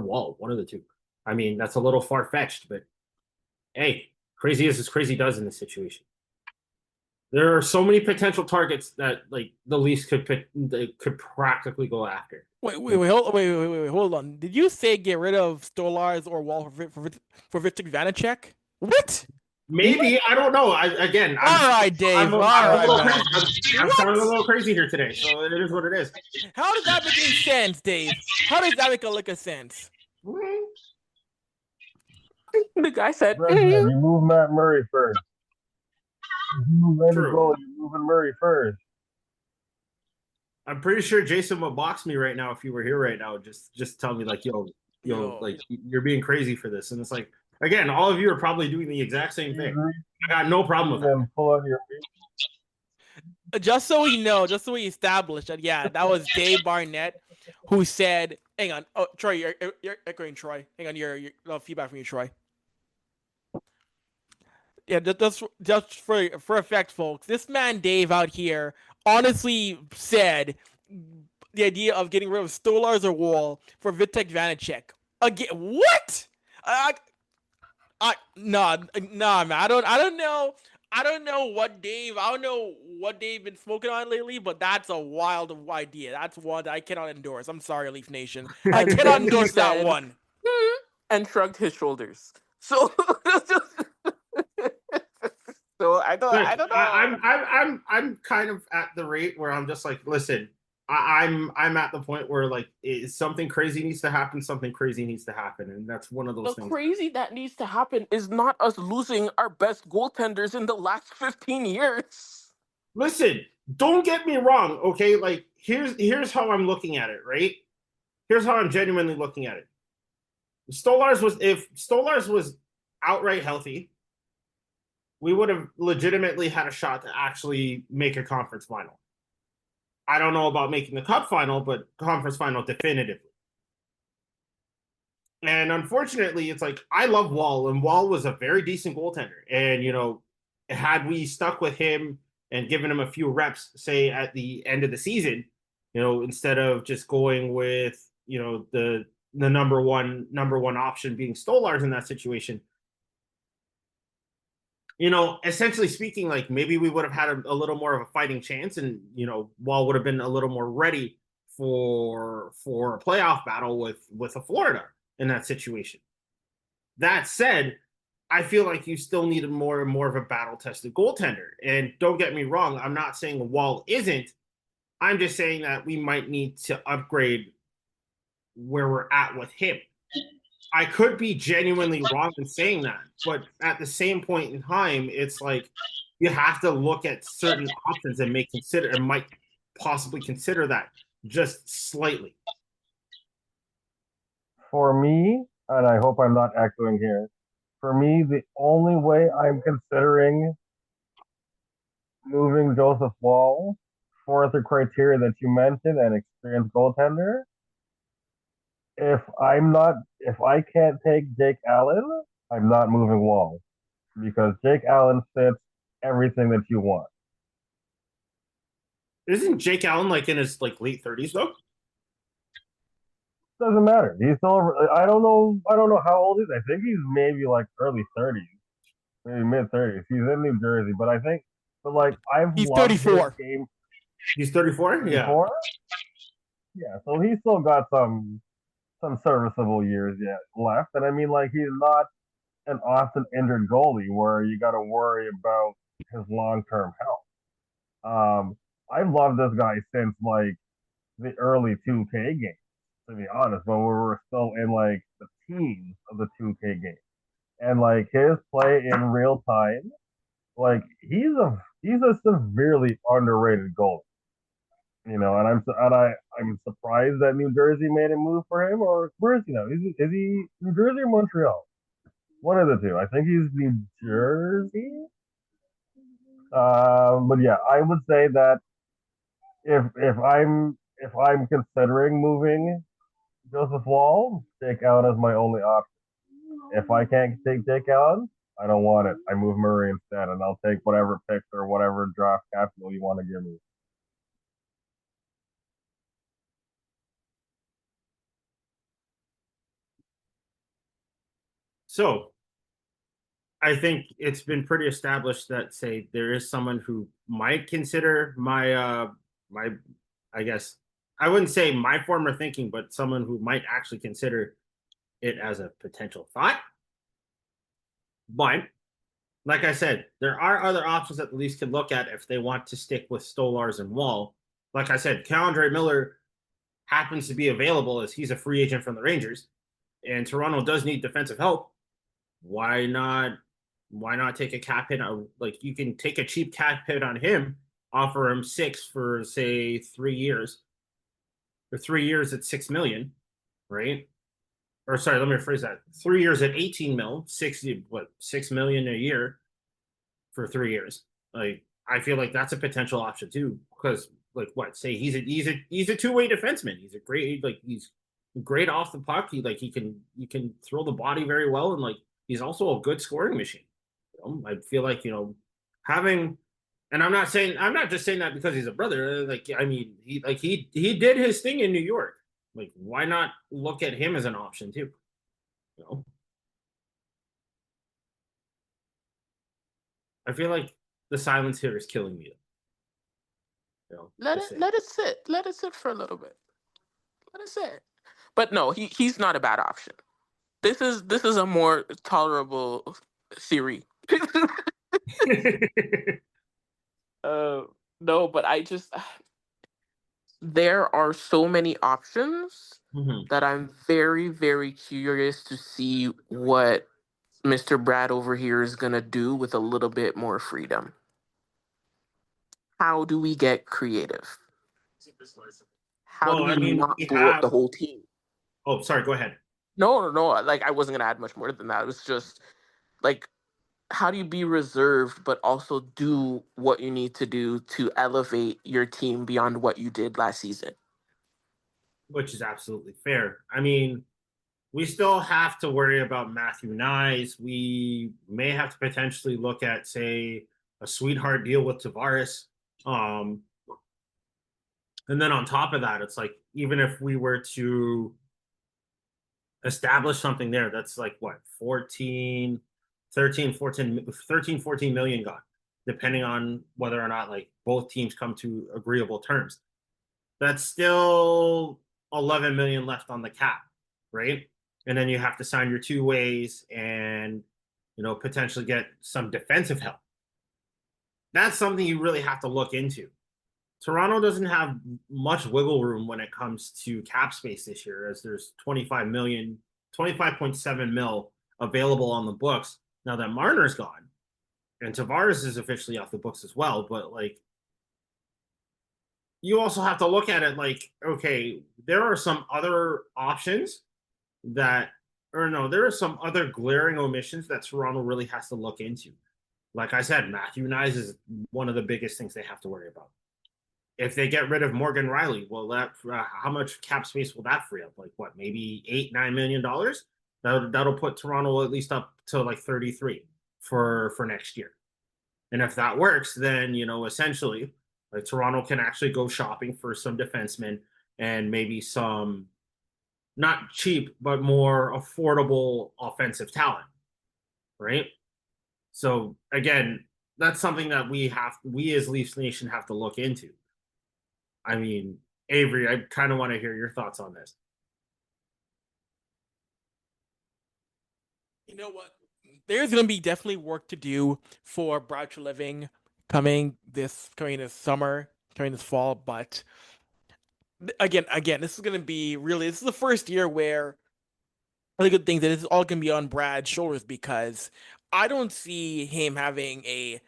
Wall, one of the two. I mean, that's a little far fetched, but hey, crazy as crazy does in this situation. There are so many potential targets that like the Leafs could practically go after. Wait, hold on. Did you say get rid of Stolars or Wall for Victor Vanacek? What? Maybe I don't know. All right, Dave. I'm sounding a little crazy here today, so it is what it is. How does that make any sense, Dave? How does that make a lick of sense? The guy said, You move Matt Murray first. You move Randy Gold, you're moving Murray first. I'm pretty sure Jason would box me right now if you were here right now. Just tell me like, yo, like you're being crazy for this, and it's like, again, all of you are probably doing the exact same thing. I got no problem with that. Pull on your feet. Just so we established that, yeah, that was Dave Barnett who said, hang on. Oh, Troy, you're echoing Troy. Hang on, your feedback from you, Troy. Yeah, just for effect, folks. This man Dave out here honestly said the idea of getting rid of Stolars or Wall for Vitek Vanacek. Again, what? Nah, man. I don't know what Dave been smoking on lately, but that's a wild idea. That's one that I cannot endorse. I'm sorry, Leaf Nation. I cannot endorse that one. And shrugged his shoulders. So so I don't know. I'm kind of at the rate where I'm just like, listen, I'm at the point where like something crazy needs to happen, and that's one of those things. The crazy that needs to happen is not us losing our best goaltenders in the last 15 years. Listen, don't get me wrong, okay? Like here's how I'm looking at it, right? Here's how I'm genuinely looking at it. If Stolars was outright healthy, we would have legitimately had a shot to actually make a conference final. I don't know about making the cup final, but conference final definitively. And unfortunately, it's like I love Wall, and Wall was a very decent goaltender. And had we stuck with him and given him a few reps, say at the end of the season, instead of just going with the number one option being Stolars in that situation, essentially speaking, like maybe we would have had a little more of a fighting chance, and Wall would have been a little more ready for a playoff battle with a Florida in that situation. That said, I feel like you still needed more and more of a battle-tested goaltender. And don't get me wrong, I'm not saying Wall isn't. I'm just saying that we might need to upgrade where we're at with him. I could be genuinely wrong in saying that, but at the same point in time, it's like you have to look at certain options and might possibly consider that just slightly. For me, and I hope I'm not echoing here, for me, the only way I'm considering moving Joseph Wall for the criteria that you mentioned, an experienced goaltender, if I can't take Jake Allen, I'm not moving Wall, because Jake Allen fits everything that you want. Isn't Jake Allen like in his like late 30s though? Doesn't matter. He's still. I don't know how old he is. I think he's maybe like early 30s, maybe mid 30s. He's in New Jersey, but I think, He's 34. Game. He's 34. 34? Yeah. So he's still got some serviceable years yet left, and I mean, like, he's not an often injured goalie where you got to worry about his long-term health. I've loved this guy since like the early 2K games, to be honest, but we were still in like the teens of the 2K game, and like his play in real time, like he's he's a severely underrated goalie. I'm surprised that New Jersey made a move for him. Or where is he now? Is he New Jersey or Montreal? One of the two. I think he's New Jersey. But yeah, I would say that if I'm considering moving Joseph Wall, take out as my only option. If I can't take out, I don't want it. I move Murray instead, and I'll take whatever picks or whatever draft capital you want to give me. So I think it's been pretty established that, say, there is someone who might consider my I guess I wouldn't say my former thinking, but someone who might actually consider it as a potential thought. But like I said, there are other options that the Leafs can look at if they want to stick with Stolars and Wall. Like I said, K'Andre Miller happens to be available as he's a free agent from the Rangers, and Toronto does need defensive help. Why not? Why not take a cap hit? Like, you can take a cheap cap hit on him, offer him 6 for, say, 3 years, or 3 years at 6 million, right? Or sorry, let me rephrase that. 3 years at 18 mil, 6 million a year for 3 years. Like, I feel like that's a potential option too, because like what? Say he's a two-way defenseman. He's a great, like, he's great off the puck. He can throw the body very well, and like he's also a good scoring machine. I feel like, having, and I'm not just saying that because he's a brother. Like, I mean, he did his thing in New York. Like, why not look at him as an option too? You know, I feel like the silence here is killing me. Let it sit for a little bit. Let it sit. But no, he's not a bad option. This is a more tolerable theory. No, but there are so many options that I'm very, very curious to see what Mr. Brad over here is gonna do with a little bit more freedom. How do we get creative? How do we not blow up the whole team? Oh, sorry, go ahead. No. Like, I wasn't gonna add much more than that. It was just like, how do you be reserved but also do what you need to do to elevate your team beyond what you did last season? Which is absolutely fair. I mean, we still have to worry about Matthew Nyes. We may have to potentially look at, say, a sweetheart deal with Tavares. And then on top of that, it's like, even if we were to establish something there, that's like what, 14 million gone, depending on whether or not like both teams come to agreeable terms. That's still 11 million left on the cap, right? And then you have to sign your two ways and, potentially get some defensive help. That's something you really have to look into. Toronto doesn't have much wiggle room when it comes to cap space this year, as there's 25.7 mil available on the books now that Marner's gone, and Tavares is officially off the books as well. But like, you also have to look at it like, okay, there are some other options there are some other glaring omissions that Toronto really has to look into. Like I said, Matthew Nyes is one of the biggest things they have to worry about. If they get rid of Morgan Rielly, well, how much cap space will that free up? Like what, maybe $8-9 million? That'll put Toronto at least up to like 33 for next year. And if that works, then essentially, like, Toronto can actually go shopping for some defensemen and maybe some not cheap but more affordable offensive talent, right? So again, that's something that we as Leafs Nation have to look into. I mean, Avry, I kind of want to hear your thoughts on this. You know what? There's going to be definitely work to do for Brad Living coming this summer, coming this fall. But again, this is going to be this is the first year where the good thing that it's all going to be on Brad's shoulders, because I don't see him having a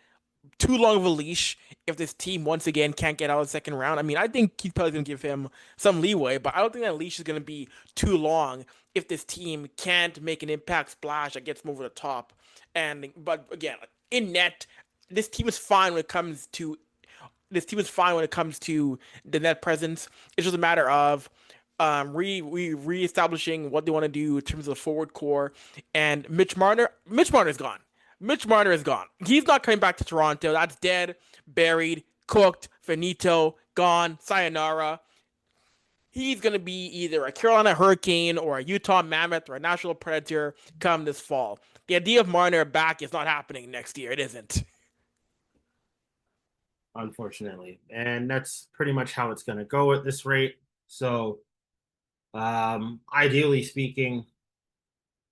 too long of a leash if this team once again can't get out of the second round. I mean, I think he's probably going to give him some leeway, but I don't think that leash is going to be too long if this team can't make an impact splash that gets them over the top. But again, in net, this team is fine when it comes to the net presence. It's just a matter of reestablishing what they want to do in terms of the forward core. And Mitch Marner is gone. Mitch Marner is gone. He's not coming back to Toronto. That's dead, buried, cooked, finito, gone, sayonara. He's going to be either a Carolina Hurricane or a Utah Mammoth or a Nashville Predator come this fall. The idea of Marner back is not happening next year. It isn't. Unfortunately. And that's pretty much how it's going to go at this rate. So, ideally speaking,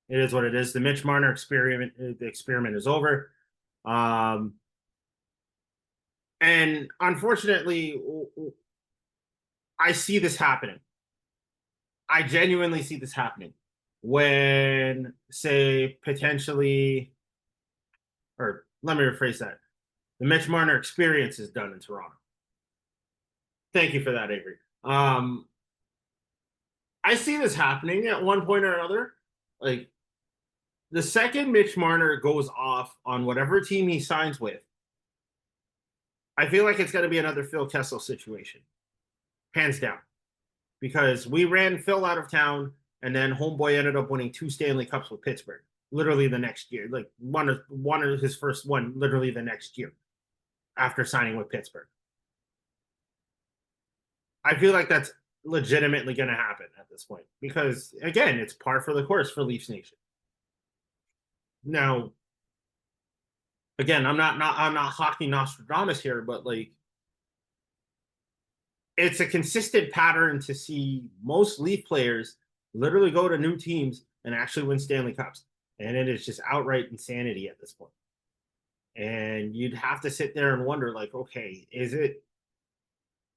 it is what it is. The Mitch Marner experiment is over. And unfortunately, I see this happening. I genuinely see this happening when, say, potentially, or let me rephrase that. The Mitch Marner experience is done in Toronto. Thank you for that, Avery. I see this happening at one point or another. Like, the second Mitch Marner goes off on whatever team he signs with, I feel like it's going to be another Phil Kessel situation. Hands down. Because we ran Phil out of town, and then homeboy ended up winning 2 Stanley Cups with Pittsburgh. Literally the next year. Like, one of his first one literally the next year after signing with Pittsburgh. I feel like that's legitimately going to happen at this point. Because, again, it's par for the course for Leafs Nation. Now, again, I'm not hockey Nostradamus here, but like, it's a consistent pattern to see most Leaf players literally go to new teams and actually win Stanley Cups. And it is just outright insanity at this point. And you'd have to sit there and wonder, like, okay, is it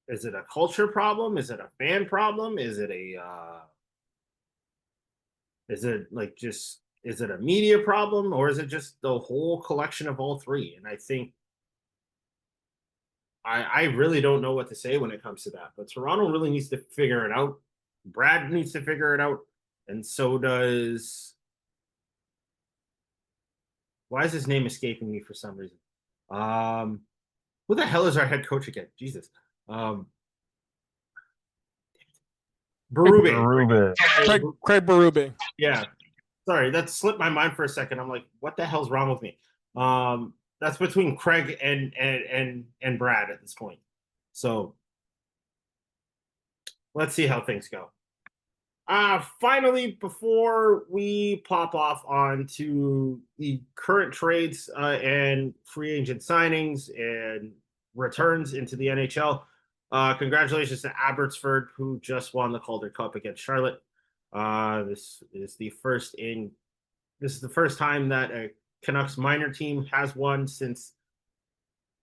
a culture problem? Is it a fan problem? Is it a media problem, or is it just the whole collection of all three? And I think I really don't know what to say when it comes to that. But Toronto really needs to figure it out. Brad needs to figure it out. And so does... Why is his name escaping me for some reason? Who the hell is our head coach again? Jesus. Berube. Craig Berube. Yeah. Sorry, that slipped my mind for a second. I'm like, what the hell's wrong with me? That's between Craig and Brad at this point. So let's see how things go. Finally, before we pop off onto the current trades and free agent signings and returns into the NHL, congratulations to Abbotsford, who just won the Calder Cup against Charlotte. This is the first time that a Canucks minor team has won since,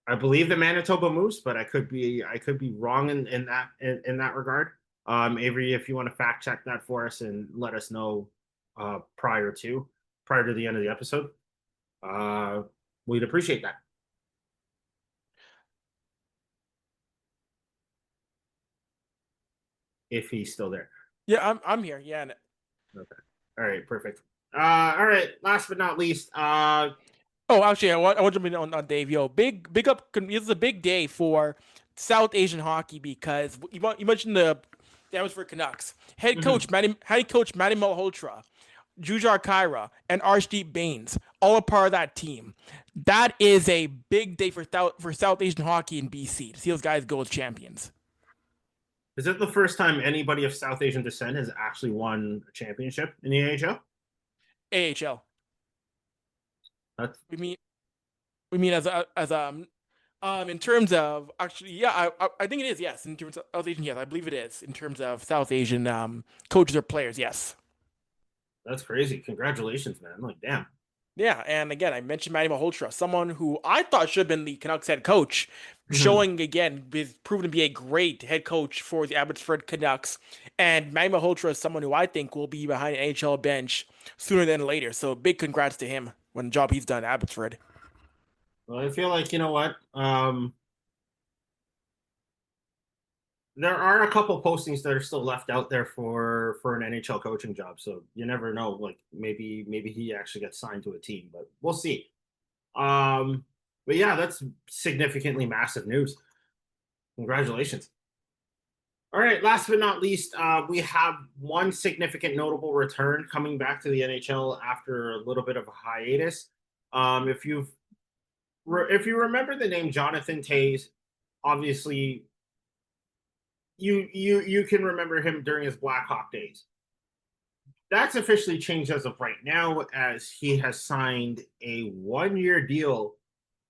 I believe, the Manitoba Moose, but I could be wrong in that regard. Avery, if you want to fact check that for us and let us know prior to the end of the episode, we'd appreciate that. If he's still there. Yeah, I'm here. Yeah. Okay. All right. Perfect. All right. Last but not least. Oh, actually, I want to jump in on Dave. Yo, big up. This is a big day for South Asian hockey because you mentioned the Abbotsford Canucks head coach Matty Malhotra, Jujhar Khaira, and Arshdeep Bains, all a part of that team. That is a big day for South Asian hockey in BC to see those guys go as champions. Is it the first time anybody of South Asian descent has actually won a championship in the AHL? AHL. That's... We mean in terms of actually, yeah, I think it is, yes. In terms of South Asian, yes, I believe it is. In terms of South Asian coaches or players, yes. That's crazy. Congratulations, man. Like, damn. Yeah, and again, I mentioned Matty Malhotra, someone who I thought should have been the Canucks head coach, showing again, is proven to be a great head coach for the Abbotsford Canucks. And Matty Malhotra is someone who I think will be behind an NHL bench sooner than later. So big congrats to him on the job he's done at Abbotsford. Well, I feel like, you know what? There are a couple postings that are still left out there for an NHL coaching job. So you never know. Like maybe he actually gets signed to a team, but we'll see. Um, but yeah, that's significantly massive news. Congratulations. All right, last but not least, we have one significant notable return coming back to the NHL after a little bit of a hiatus. If you remember the name Jonathan Tays, obviously you can remember him during his Blackhawk days. That's officially changed as of right now, as he has signed a 1-year deal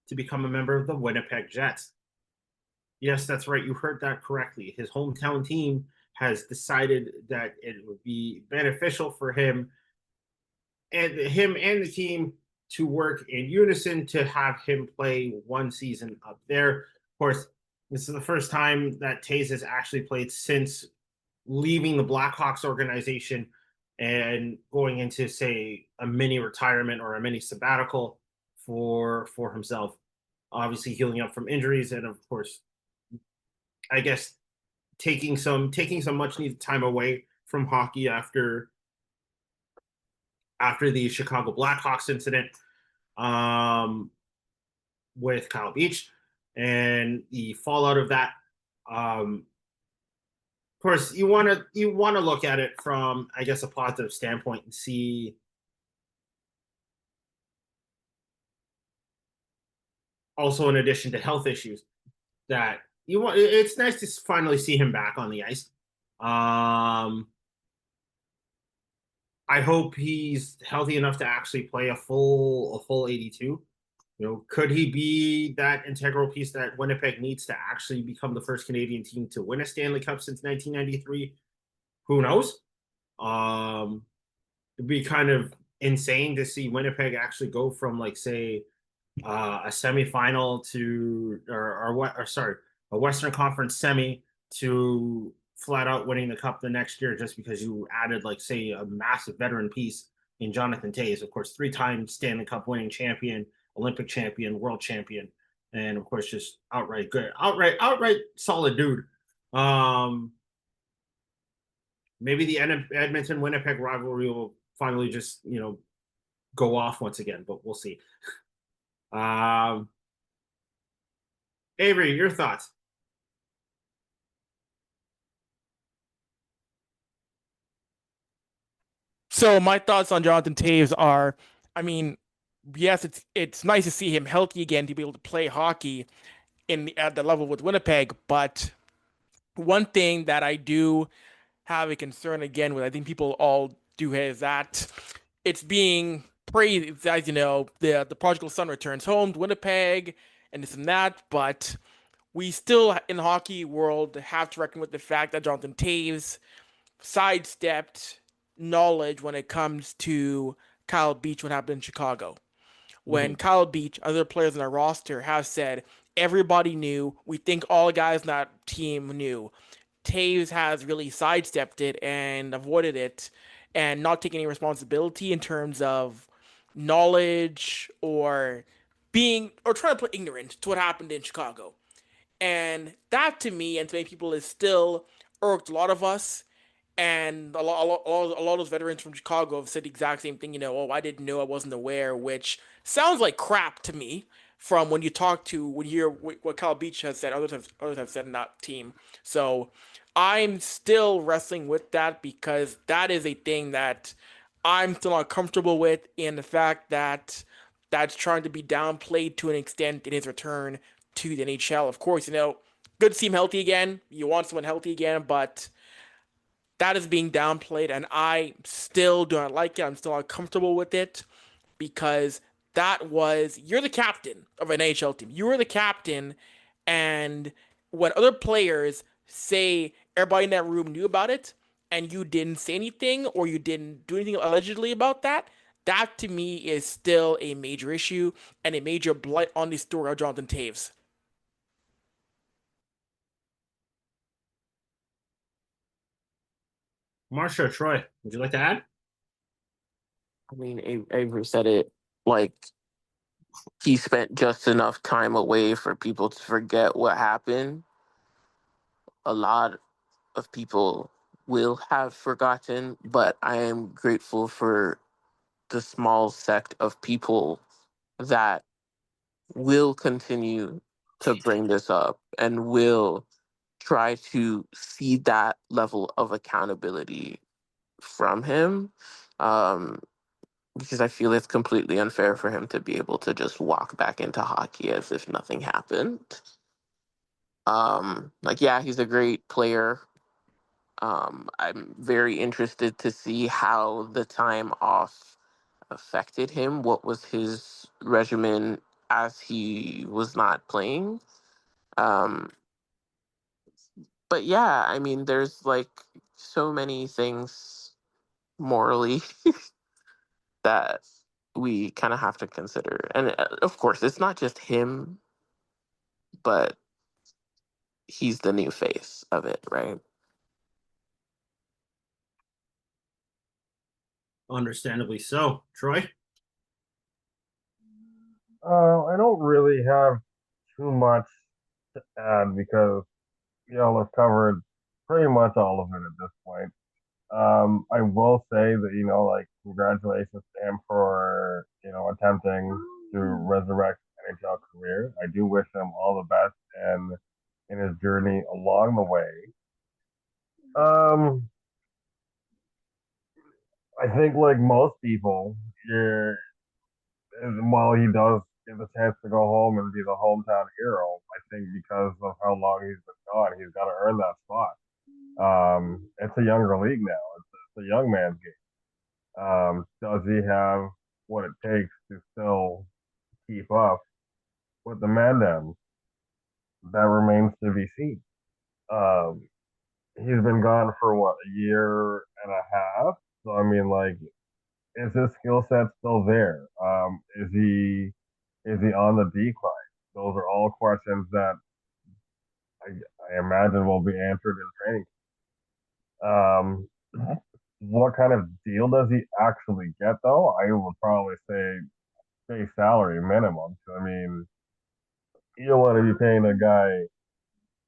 to become a member of the Winnipeg Jets. Yes, that's right. You heard that correctly. His hometown team has decided that it would be beneficial for him and the team to work in unison to have him play one season up there. Of course, this is the first time that Tays has actually played since leaving the Blackhawks organization and going into, say, a mini retirement or a mini sabbatical for himself. Obviously, healing up from injuries, and of course, I guess taking some much needed time away from hockey after the Chicago Blackhawks incident with Kyle Beach and the fallout of that. Of course, you want to look at it from, I guess, a positive standpoint and see also, in addition to health issues, that you want. It's nice to finally see him back on the ice. I hope he's healthy enough to actually play a full 82. You know, could he be that integral piece that Winnipeg needs to actually become the first Canadian team to win a Stanley Cup since 1993? Who knows? It'd be kind of insane to see Winnipeg actually go from, like, say, a semifinal to or what or sorry, a Western Conference semi to flat out winning the cup the next year just because you added, like, say, a massive veteran piece in Jonathan Tays, of course, 3-time Stanley Cup winning champion, Olympic champion, world champion, and of course just outright good, outright solid dude. Maybe the Edmonton Winnipeg rivalry will finally just, go off once again, but we'll see. Avry, your thoughts? So my thoughts on Jonathan Taves are, I mean, yes, it's nice to see him healthy again to be able to play hockey at the level with Winnipeg, but one thing that I do have a concern again with, I think people all do, is that it's being praised, as you know, the prodigal son returns home to Winnipeg and this and that, but we still in the hockey world have to reckon with the fact that Jonathan Taves sidestepped knowledge when it comes to Kyle Beach, what happened in Chicago. When Kyle Beach, other players in our roster have said, everybody knew, we think all the guys in that team knew. Taves has really sidestepped it and avoided it and not taking any responsibility in terms of knowledge or trying to put ignorant to what happened in Chicago. And that, to me, and to many people, is still irked a lot of us. And a lot of those veterans from Chicago have said the exact same thing. Oh, I didn't know, I wasn't aware, which sounds like crap to me. From when you hear what Kyle Beach has said, others have said in that team. So I'm still wrestling with that because that is a thing that I'm still not comfortable with, in the fact that that's trying to be downplayed to an extent in his return to the NHL. Of course, good to see him healthy again. You want someone healthy again, but that is being downplayed, and I still do not like it. I'm still not comfortable with it because you're the captain of an NHL team. You are the captain, and when other players say everybody in that room knew about it and you didn't say anything or you didn't do anything allegedly about that, that to me is still a major issue and a major blight on the story of Jonathan Taves. Marsha, Troy, would you like to add? I mean, Avery said it, like, he spent just enough time away for people to forget what happened. A lot of people will have forgotten, but I am grateful for the small sect of people that will continue to bring this up and will try to see that level of accountability from him. Um, because I feel it's completely unfair for him to be able to just walk back into hockey as if nothing happened. Like, yeah, he's a great player. I'm very interested to see how the time off affected him. What was his regimen as he was not playing? Um, but yeah, I mean, there's like so many things morally that we kind of have to consider. And of course, it's not just him, but he's the new face of it, right? Understandably so. Troy? I don't really have too much to add because y'all have covered pretty much all of it at this point. I will say that, like, congratulations to him for, attempting to resurrect his NHL career. I do wish him all the best and in his journey along the way. Um, I think, like most people, you're, while he does get the chance to go home and be the hometown hero, I think because of how long he's been gone, he's got to earn that spot. It's a younger league now. It's a young man's game. Does he have what it takes to still keep up with the Mandem? That remains to be seen. Um, he's been gone for what, a year and a half. So I mean, like, is his skill set still there? Is he on the decline? Those are all questions that I imagine will be answered in training. Um, what kind of deal does he actually get though? I would probably say base salary minimum. So, I mean, you don't want to be paying a guy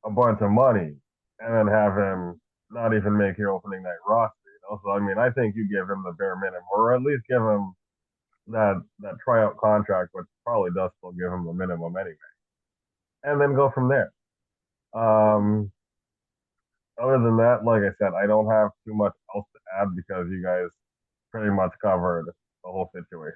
a bunch of money and then have him not even make your opening night roster. So I mean, I think you give him the bare minimum, or at least give him that tryout contract, which probably does still give him the minimum anyway, and then go from there. Um, Other than that, like I said, I don't have too much else to add because you guys pretty much covered the whole situation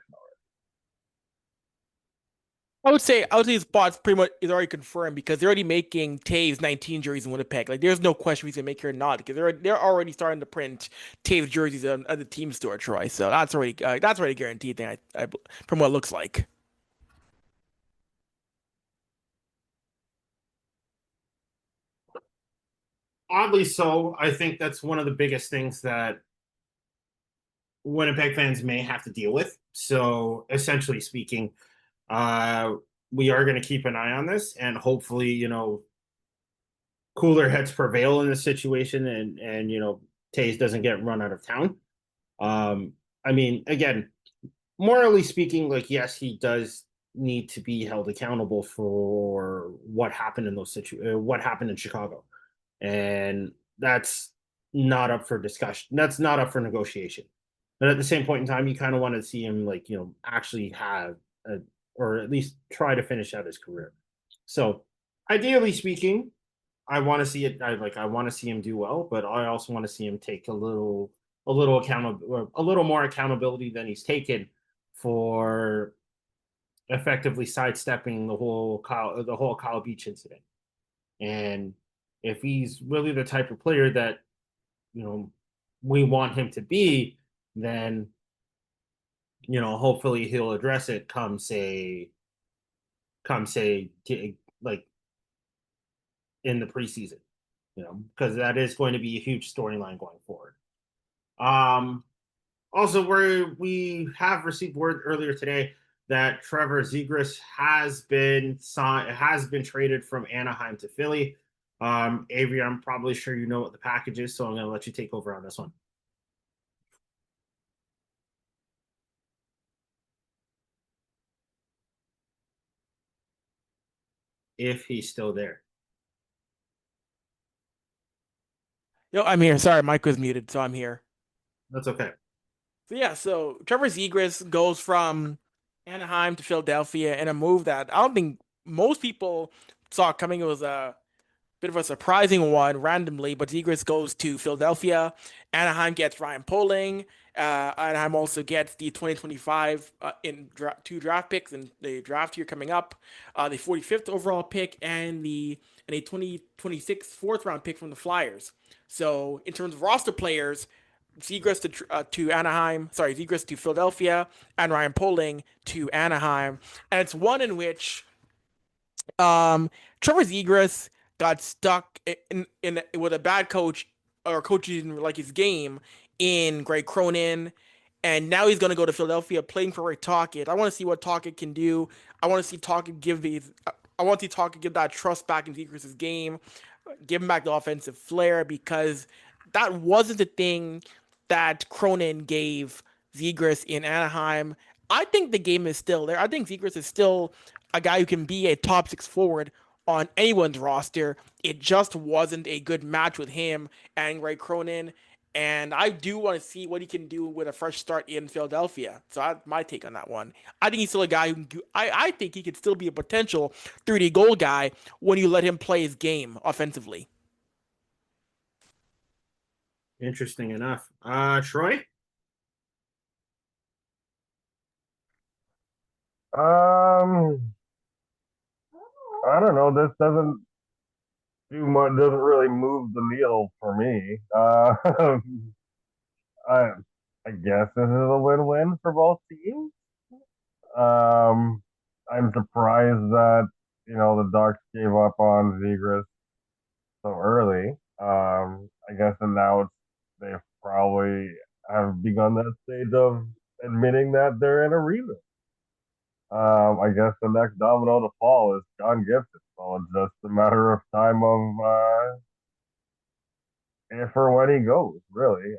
I would say his spot's pretty much is already confirmed because they're already making Taves 19 jerseys in Winnipeg. Like there's no question he's gonna make here or not because they're already starting to print Taves jerseys at the team store, Troy. So that's already guaranteed thing. From what it looks like. Oddly so, I think that's one of the biggest things that Winnipeg fans may have to deal with. So essentially speaking, uh, we are going to keep an eye on this, and hopefully, cooler heads prevail in this situation, and Tays doesn't get run out of town. I mean, again, morally speaking, like yes, he does need to be held accountable for what happened in what happened in Chicago, and that's not up for discussion. That's not up for negotiation. But at the same point in time, you kind of want to see him like actually have a, or at least try to finish out his career. So, ideally speaking, I want to see it. I want to see him do well, but I also want to see him take a little more accountability than he's taken for effectively sidestepping the whole Kyle Beach incident. And if he's really the type of player that we want him to be, then hopefully he'll address it come say like in the preseason, because that is going to be a huge storyline going forward. Um, Also, we have received word earlier today that Trevor Zegras has been traded from Anaheim to Philly. Avry, I'm probably sure you know what the package is, so I'm going to let you take over on this one. if he's still there. Yo, I'm here. Sorry, Mike was muted, so I'm here. That's okay. So yeah, so Trevor Zegras goes from Anaheim to Philadelphia in a move that I don't think most people saw coming. It was a bit of a surprising one randomly, but Zegras goes to Philadelphia. Anaheim gets Ryan Poehling. Anaheim also gets the 2025 two draft picks in the draft year coming up, the 45th overall pick and a 2026 fourth round pick from the Flyers. So in terms of roster players, Zegras to Anaheim, sorry, Zegras to Philadelphia, and Ryan Poehling to Anaheim, and it's one in which Trevor Zegras got stuck in with a bad coach or coach who didn't like his game in Greg Cronin, and now he's gonna go to Philadelphia playing for Ray Tocchet. I want to see what Tocchet can do. I want to see Tocchet give these. I want to see Tocchet give that trust back in Zegras' game, give him back the offensive flair because that wasn't the thing that Cronin gave Zegras in Anaheim. I think the game is still there. I think Zegras is still a guy who can be a top six forward on anyone's roster. It just wasn't a good match with him and Ray Cronin. And I do want to see what he can do with a fresh start in Philadelphia. So that's my take on that one. I think he's still a guy who I think he could still be a potential 30 goal guy when you let him play his game offensively. Interesting enough. Troy? I don't know. This doesn't do much. Doesn't really move the needle for me. I I guess this is a win-win for both teams. Um, I'm surprised that the Ducks gave up on Zegras so early. I guess, and now they probably have begun that stage of admitting that they're in a rebuild. I guess the next domino to fall is John Gibson. So it's just a matter of time of if or when he goes, really.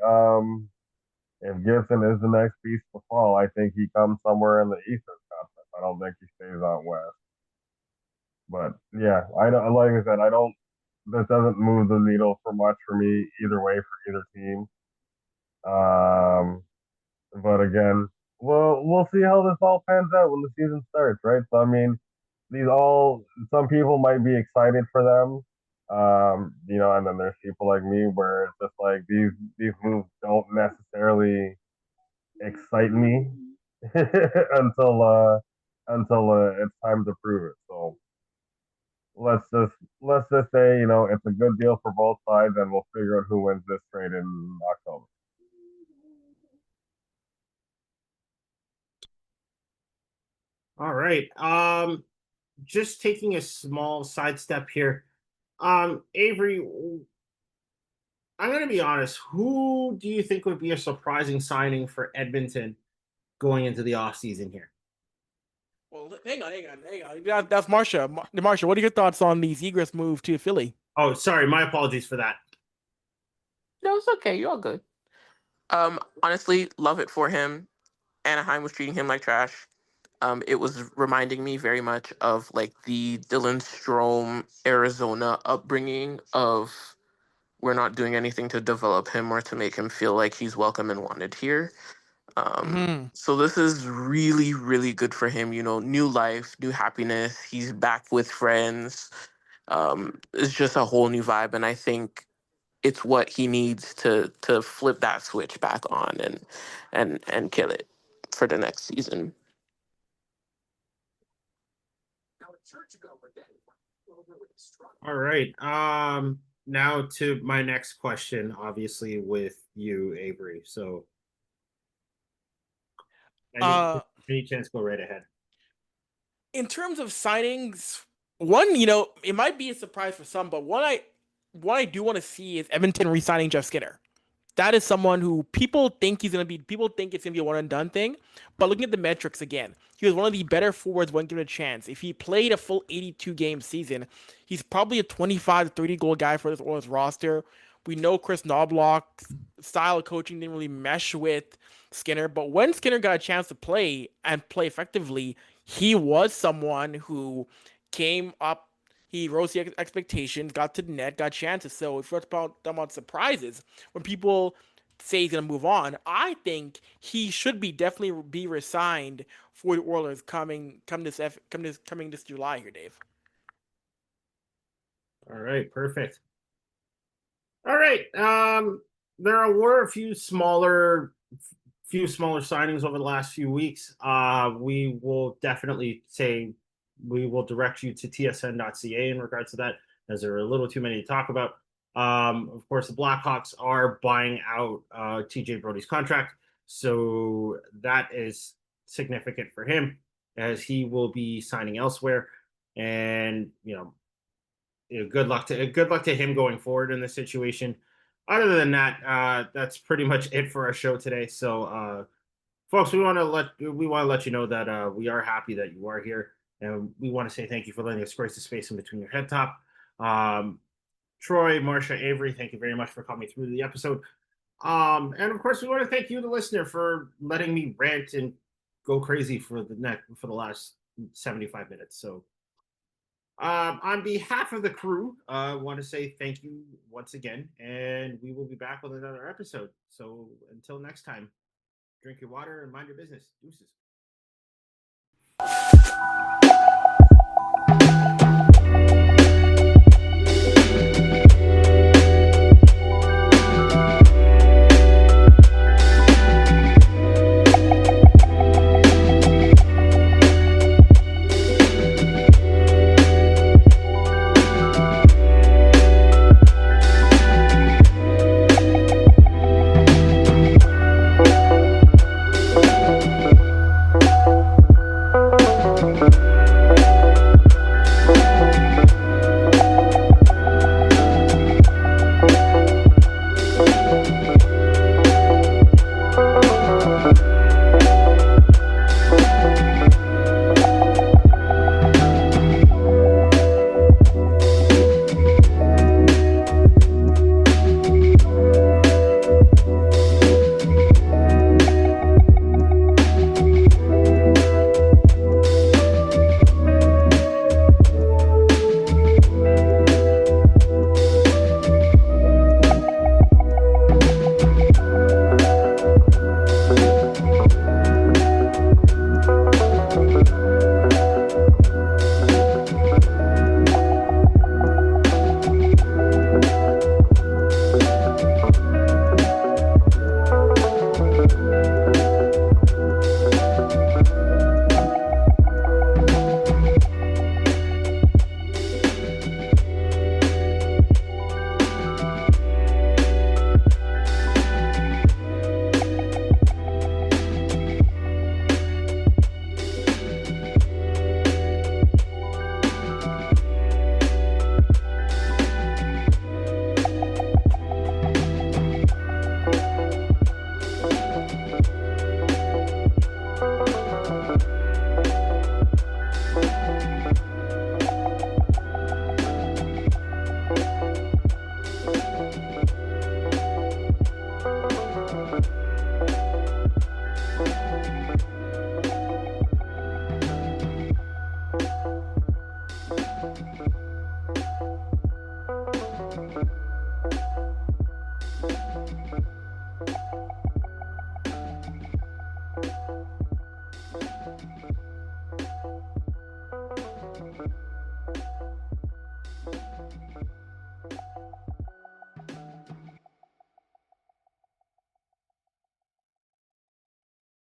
If Gibson is the next piece to fall, I think he comes somewhere in the Eastern Conference. I don't think he stays out west. But yeah, I don't. Like I said, I don't. This doesn't move the needle for much for me either way for either team. Um, but again, we'll see how this all pans out when the season starts, right? So I mean, some people might be excited for them, and then there's people like me where it's just like these moves don't necessarily excite me until it's time to prove it. So let's just let's just say it's a good deal for both sides, and we'll figure out who wins this trade in October. All right. Just taking a small sidestep here. Avry, I'm going to be honest. Who do you think would be a surprising signing for Edmonton going into the offseason here? Well, hang on. That's Marsha. Marsha, what are your thoughts on the Zegras move to Philly? Oh, sorry. My apologies for that. No, it's okay. You're all good. Honestly, love it for him. Anaheim was treating him like trash. It was reminding me very much of like the Dylan Strome, Arizona upbringing of we're not doing anything to develop him or to make him feel like he's welcome and wanted here. So this is really, really good for him. New life, new happiness. He's back with friends. It's just a whole new vibe, and I think it's what he needs to flip that switch back on and kill it for the next season. All right. Now to my next question, obviously with you, Avry. So, any chance, go right ahead. In terms of signings, one, it might be a surprise for some, but what I do want to see is Edmonton re-signing Jeff Skinner. That is someone who people think it's going to be a one and done thing. But looking at the metrics again, he was one of the better forwards when given a chance. If he played a full 82 game season, he's probably a 25 to 30 goal guy for this Oilers roster. We know Chris Knobloch's style of coaching didn't really mesh with Skinner, but when Skinner got a chance to play and play effectively, he was someone who came up He rose the expectations, got to the net, got chances. So if we're talking about surprises, when people say he's gonna move on, I think he should be definitely be resigned for the Oilers coming this July here, Dave. All right, perfect. All right. There were a few smaller signings over the last few weeks. We will definitely say we will direct you to tsn.ca in regards to that, as there are a little too many to talk about. Of course, the Blackhawks are buying out TJ Brody's contract, so that is significant for him as he will be signing elsewhere. And good luck to him going forward in this situation. Other than that, that's pretty much it for our show today. So, folks, we want to let you know that we are happy that you are here, and we want to say thank you for letting us grace the space in between your head top. Troy, Marsha, Avery, thank you very much for coming through the episode. And of course, we want to thank you, the listener, for letting me rant and go crazy for the last 75 minutes. So. On behalf of the crew, I want to say thank you once again, and we will be back with another episode. So until next time, drink your water and mind your business. Deuces.